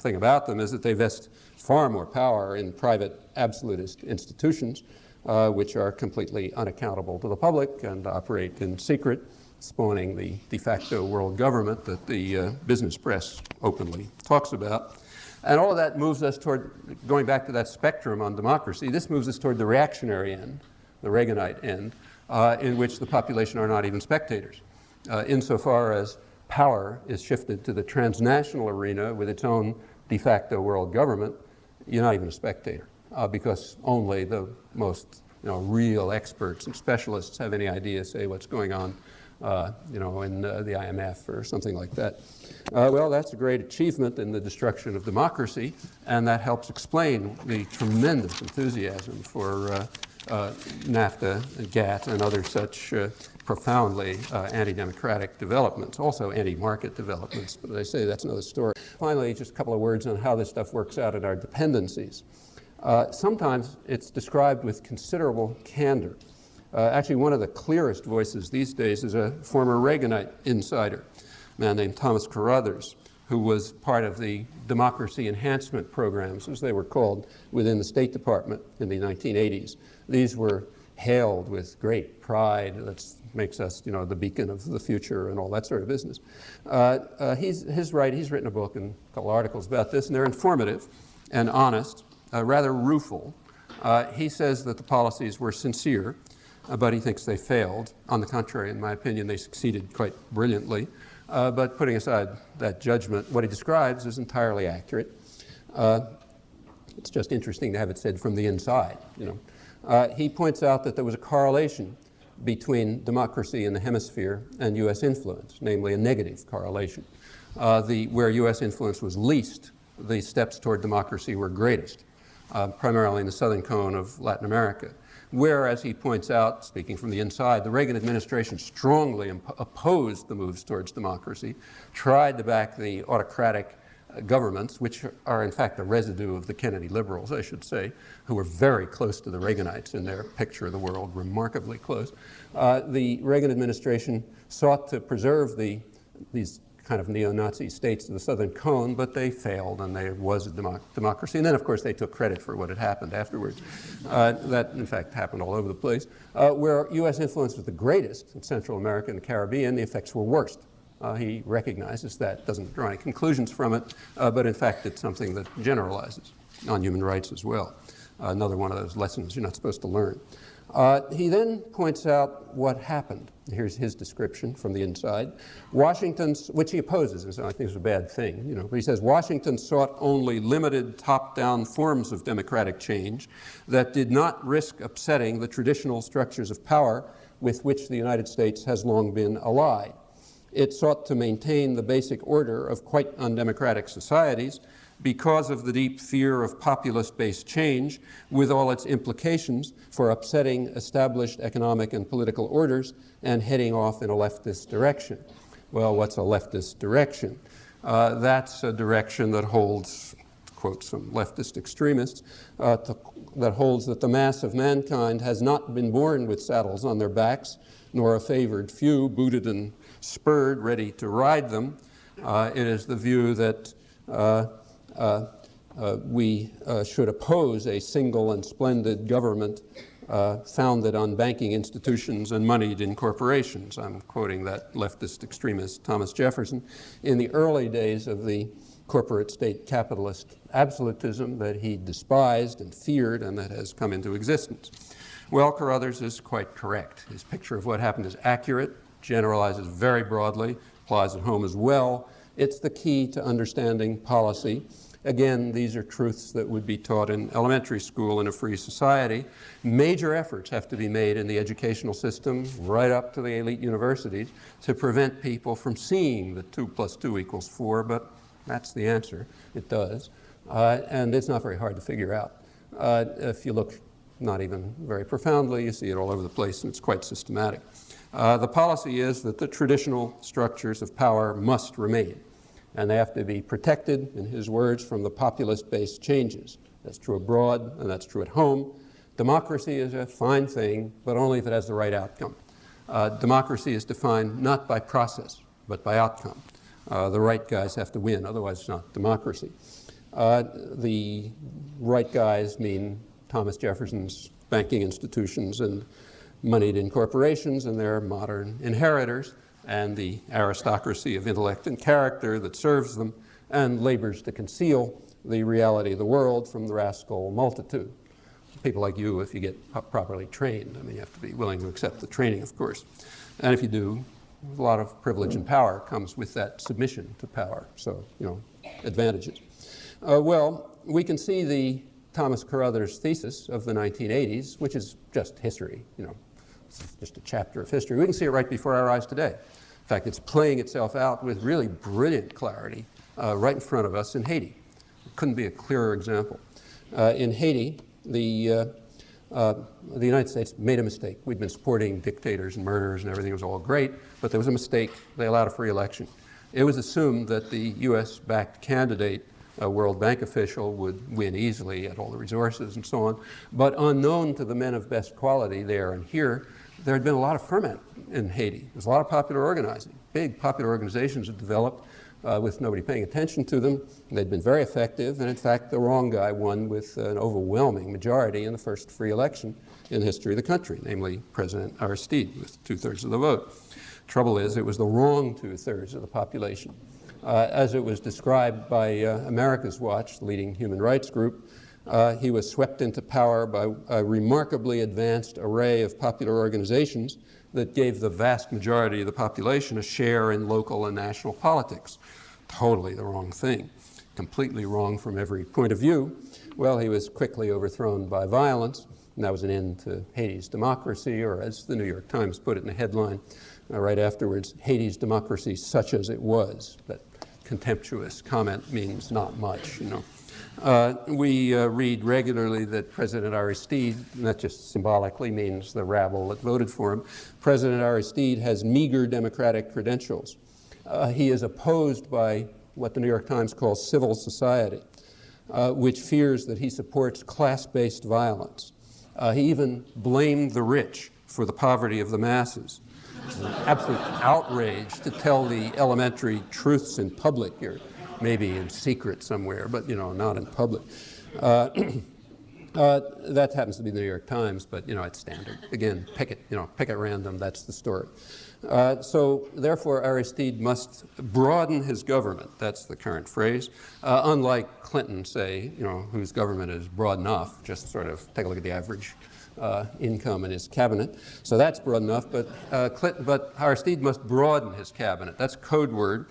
thing about them is that they vest far more power in private absolutist institutions, which are completely unaccountable to the public and operate in secret, spawning the de facto world government that the business press openly talks about. And all of that moves us toward, going back to that spectrum on democracy, this moves us toward the reactionary end, the Reaganite end, in which the population are not even spectators. Insofar as power is shifted to the transnational arena with its own de facto world government, you're not even a spectator, because only the most real experts and specialists have any idea, say, what's going on in the IMF or something like that. Well, that's a great achievement in the destruction of democracy, and that helps explain the tremendous enthusiasm for NAFTA, and GATT, and other such profoundly anti-democratic developments, also anti-market developments, but as I say, that's another story. Finally, just a couple of words on how this stuff works out in our dependencies. Sometimes it's described with considerable candor. Actually, one of the clearest voices these days is a former Reaganite insider, a man named Thomas Carruthers, who was part of the democracy enhancement programs, as they were called, within the State Department in the 1980s. These were hailed with great pride. That makes us, the beacon of the future and all that sort of business. He's written a book and a couple articles about this, and they're informative and honest, rather rueful. He says that the policies were sincere, but he thinks they failed. On the contrary, in my opinion, they succeeded quite brilliantly. But putting aside that judgment, what he describes is entirely accurate. It's just interesting to have it said from the inside, He points out that there was a correlation between democracy in the hemisphere and U.S. influence, namely a negative correlation. Where U.S. influence was least, the steps toward democracy were greatest. primarily in the southern cone of Latin America, where, as he points out, speaking from the inside, the Reagan administration strongly opposed the moves towards democracy, tried to back the autocratic governments, which are in fact a residue of the Kennedy liberals, I should say, who were very close to the Reaganites in their picture of the world, remarkably close. The Reagan administration sought to preserve these kind of neo-Nazi states of the Southern Cone, but they failed, and there was a democracy. And then, of course, they took credit for what had happened afterwards. That, in fact, happened all over the place. Where U.S. influence was the greatest in Central America and the Caribbean, the effects were worst. He recognizes that, doesn't draw any conclusions from it, but in fact it's something that generalizes on human rights as well. Another one of those lessons you're not supposed to learn. He then points out what happened. Here's his description from the inside. Washington's, which he opposes, and so I think it's a bad thing, but he says, Washington sought only limited top-down forms of democratic change that did not risk upsetting the traditional structures of power with which the United States has long been allied. It sought to maintain the basic order of quite undemocratic societies because of the deep fear of populist-based change, with all its implications for upsetting established economic and political orders and heading off in a leftist direction. Well, what's a leftist direction? That's a direction that holds, to quote some leftist extremists, that holds that the mass of mankind has not been born with saddles on their backs, nor a favored few booted and spurred, ready to ride them. It is the view that we should oppose a single and splendid government founded on banking institutions and moneyed in corporations. I'm quoting that leftist extremist Thomas Jefferson. In the early days of the corporate state capitalist absolutism that he despised and feared and that has come into existence. Well, Carruthers is quite correct. His picture of what happened is accurate, generalizes very broadly, applies at home as well. It's the key to understanding policy. Again, these are truths that would be taught in elementary school in a free society. Major efforts have to be made in the educational system, right up to the elite universities, to prevent people from seeing that 2 + 2 = 4, but that's the answer. It does. And it's not very hard to figure out. If you look not even very profoundly, you see it all over the place, and it's quite systematic. The policy is that the traditional structures of power must remain, and they have to be protected, in his words, from the populist-based changes. That's true abroad, and that's true at home. Democracy is a fine thing, but only if it has the right outcome. Democracy is defined not by process, but by outcome. The right guys have to win, otherwise it's not democracy. The right guys mean Thomas Jefferson's banking institutions and moneyed in corporations and their modern inheritors, and the aristocracy of intellect and character that serves them and labors to conceal the reality of the world from the rascal multitude. People like you, if you get properly trained. I mean, you have to be willing to accept the training, of course. And if you do, a lot of privilege and power comes with that submission to power. So, advantages. Well, we can see the Thomas Carruthers thesis of the 1980s, which is just history, It's just a chapter of history. We can see it right before our eyes today. In fact, it's playing itself out with really brilliant clarity right in front of us in Haiti. It couldn't be a clearer example. In Haiti, the United States made a mistake. We'd been supporting dictators and murderers and everything was all great, but there was a mistake. They allowed a free election. It was assumed that the U.S.-backed candidate, a World Bank official, would win easily, had all the resources and so on. But unknown to the men of best quality there and here, there had been a lot of ferment in Haiti. There's a lot of popular organizing. Big popular organizations had developed with nobody paying attention to them. They'd been very effective, and in fact, the wrong guy won with an overwhelming majority in the first free election in the history of the country, namely President Aristide, with 2/3 of the vote. Trouble is, it was the wrong 2/3 of the population. As it was described by America's Watch, the leading human rights group, he was swept into power by a remarkably advanced array of popular organizations that gave the vast majority of the population a share in local and national politics. Totally the wrong thing. Completely wrong from every point of view. Well, he was quickly overthrown by violence, and that was an end to Haiti's democracy, or as the New York Times put it in a headline right afterwards, Haiti's democracy such as it was. That contemptuous comment means not much, We read regularly that President Aristide, and that just symbolically means the rabble that voted for him, President Aristide has meager democratic credentials. He is opposed by what the New York Times calls civil society, which fears that he supports class-based violence. He even blamed the rich for the poverty of the masses. It's an absolute outrage to tell the elementary truths in public, or maybe in secret somewhere, but not in public. That happens to be the New York Times, but it's standard. Again, pick at random. That's the story. So therefore, Aristide must broaden his government. That's the current phrase. Unlike Clinton, say, whose government is broad enough. Just sort of take a look at the average income in his cabinet. So that's broad enough. But Aristide must broaden his cabinet. That's code word,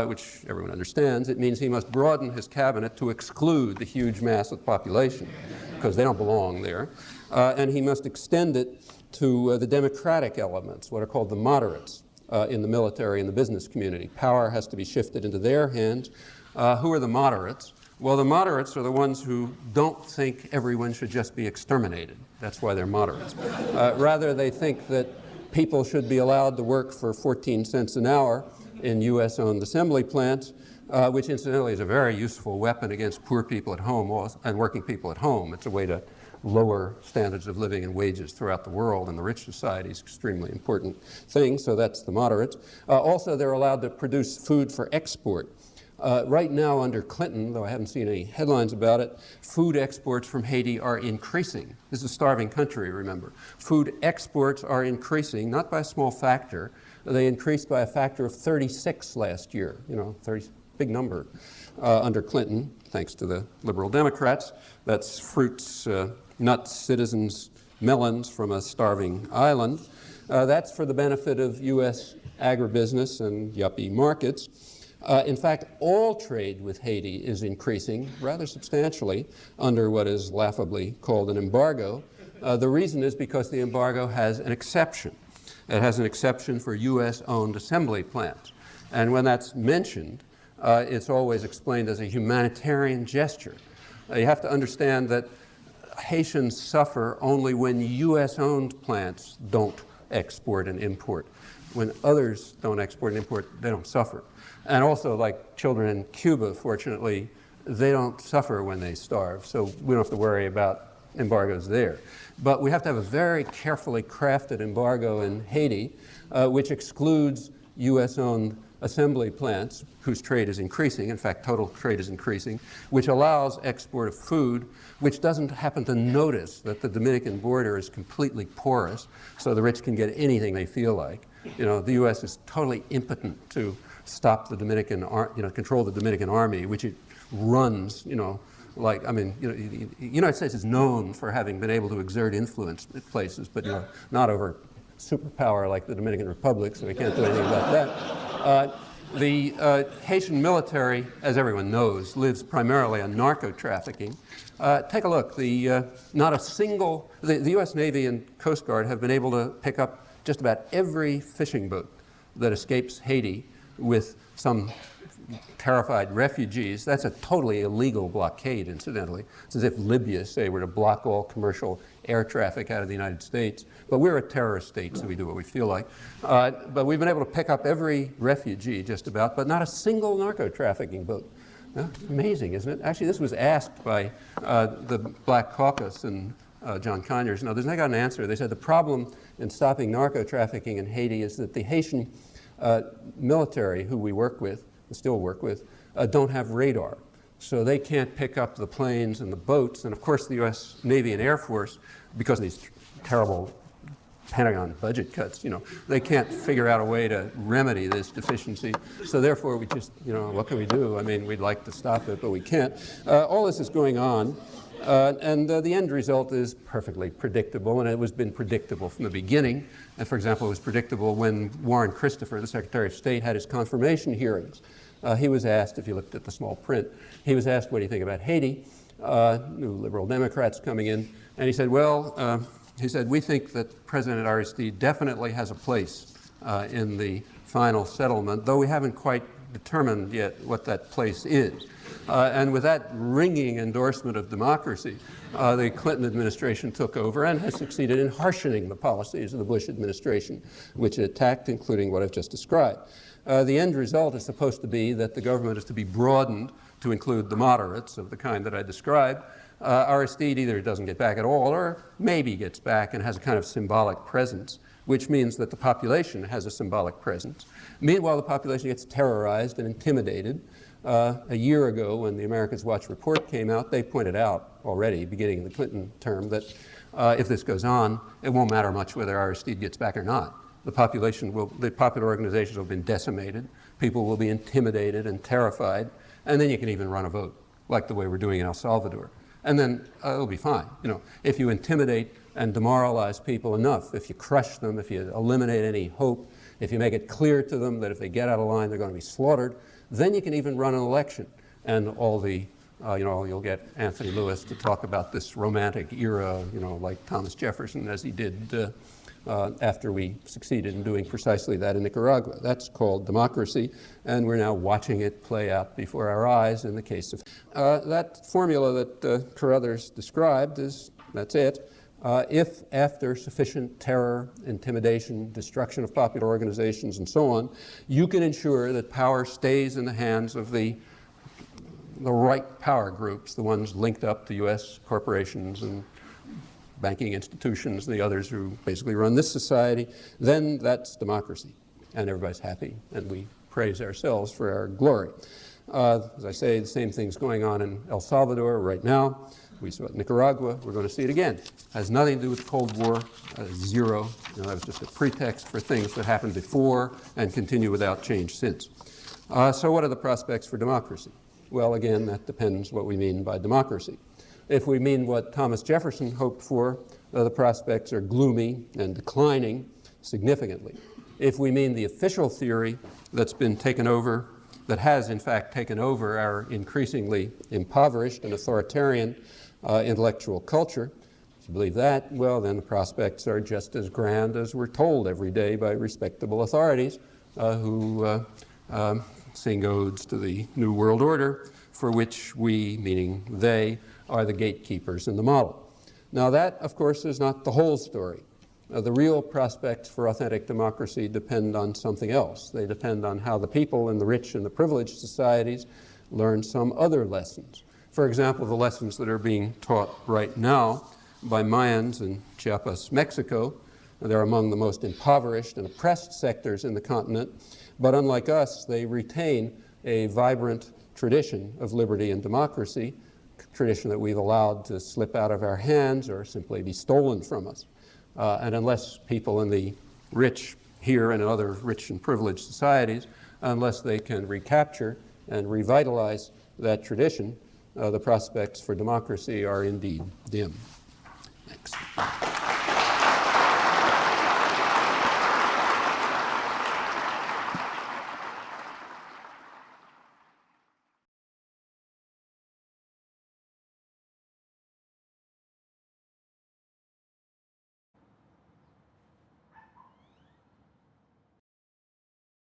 which everyone understands. It means he must broaden his cabinet to exclude the huge mass of the population, because they don't belong there. And he must extend it to the democratic elements, what are called the moderates in the military and the business community. Power has to be shifted into their hands. Who are the moderates? Well, the moderates are the ones who don't think everyone should just be exterminated. That's why they're moderates. Rather, they think that people should be allowed to work for 14 cents an hour in US-owned assembly plants, which incidentally is a very useful weapon against poor people at home and working people at home. It's a way to lower standards of living and wages throughout the world, and the rich society is an extremely important thing, so that's the moderates. Also, they're allowed to produce food for export. Right now, under Clinton, though I haven't seen any headlines about it, food exports from Haiti are increasing. This is a starving country, remember. Food exports are increasing, not by a small factor. They increased by a factor of 36 last year, 30, big number, under Clinton, thanks to the liberal Democrats. That's fruits, nuts, citizens, melons from a starving island. That's for the benefit of U.S. agribusiness and yuppie markets. In fact, all trade with Haiti is increasing rather substantially under what is laughably called an embargo. The reason is because the embargo has an exception. It has an exception for U.S.-owned assembly plants. And when that's mentioned, it's always explained as a humanitarian gesture. You have to understand that Haitians suffer only when U.S.-owned plants don't export and import. When others don't export and import, they don't suffer. And also, like children in Cuba, fortunately, they don't suffer when they starve, so we don't have to worry about embargoes there. But we have to have a very carefully crafted embargo in Haiti, which excludes U.S.-owned assembly plants whose trade is increasing, in fact total trade is increasing, which allows export of food, which doesn't happen to notice that the Dominican border is completely porous, so the rich can get anything they feel like. The U.S. is totally impotent to stop the Dominican, control the Dominican army, which it runs, the United States is known for having been able to exert influence at places, but not over superpower like the Dominican Republic, so we can't do anything about that. The Haitian military, as everyone knows, lives primarily on narco-trafficking. Take a look. The U.S. Navy and Coast Guard have been able to pick up just about every fishing boat that escapes Haiti with some terrified refugees. That's a totally illegal blockade, incidentally. It's as if Libya, say, were to block all commercial air traffic out of the United States. But we're a terrorist state, so we do what we feel like. But we've been able to pick up every refugee, just about, but not a single narco-trafficking boat. Amazing, isn't it? Actually, this was asked by the Black Caucus and John Conyers. No, they got an answer. They said the problem in stopping narco-trafficking in Haiti is that the Haitian military, who we work with, still work with, don't have radar. So they can't pick up the planes and the boats. And of course, the U.S. Navy and Air Force, because of these terrible Pentagon budget cuts, they can't figure out a way to remedy this deficiency. So therefore, we just, what can we do? I mean, we'd like to stop it, but we can't. All this is going on. And the end result is perfectly predictable, and it was been predictable from the beginning. And for example, it was predictable when Warren Christopher, the Secretary of State, had his confirmation hearings. He was asked, if you looked at the small print, he was asked, what do you think about Haiti? New liberal Democrats coming in, and he said, well, we think that President Aristide definitely has a place in the final settlement, though we haven't quite determined yet what that place is. And with that ringing endorsement of democracy, the Clinton administration took over and has succeeded in harshening the policies of the Bush administration, which it attacked, including what I've just described. The end result is supposed to be that the government is to be broadened to include the moderates of the kind that I described. Aristide either doesn't get back at all or maybe gets back and has a kind of symbolic presence, which means that the population has a symbolic presence. Meanwhile, the population gets terrorized and intimidated. A year ago, when the Americans Watch report came out, they pointed out already, beginning in the Clinton term, that if this goes on, it won't matter much whether Aristide gets back or not. The popular organizations will have been decimated, people will be intimidated and terrified, and then you can even run a vote, like the way we're doing in El Salvador. And then it'll be fine. You know, if you intimidate and demoralize people enough, if you crush them, if you eliminate any hope, if you make it clear to them that if they get out of line, they're going to be slaughtered, then you can even run an election. And all the, you'll get Anthony Lewis to talk about this romantic era, like Thomas Jefferson, as he did after we succeeded in doing precisely that in Nicaragua. That's called democracy, and we're now watching it play out before our eyes in the case of that formula that Carruthers described that's it. If after sufficient terror, intimidation, destruction of popular organizations, and so on, you can ensure that power stays in the hands of the right power groups, the ones linked up to U.S. corporations and banking institutions, and the others who basically run this society, then that's democracy. And everybody's happy, and we praise ourselves for our glory. As I say, the same thing's going on in El Salvador right now. We saw it in Nicaragua. We're going to see it again. It has nothing to do with the Cold War, zero. That was just a pretext for things that happened before and continue without change since. So what are the prospects for democracy? Well, again, that depends what we mean by democracy. If we mean what Thomas Jefferson hoped for, the prospects are gloomy and declining significantly. If we mean the official theory that's been taken over, that has in fact taken over our increasingly impoverished and authoritarian intellectual culture, if you believe that, well, then the prospects are just as grand as we're told every day by respectable authorities who sing odes to the New World Order, for which we, meaning they, are the gatekeepers in the model. Now that, of course, is not the whole story. The real prospects for authentic democracy depend on something else. They depend on how the people in the rich and the privileged societies learn some other lessons. For example, the lessons that are being taught right now by Mayans in Chiapas, Mexico. They're among the most impoverished and oppressed sectors in the continent, but unlike us, they retain a vibrant tradition of liberty and democracy, tradition that we've allowed to slip out of our hands or simply be stolen from us. And unless people in the rich here and in other rich and privileged societies, unless they can recapture and revitalize that tradition, the prospects for democracy are indeed dim. Thanks.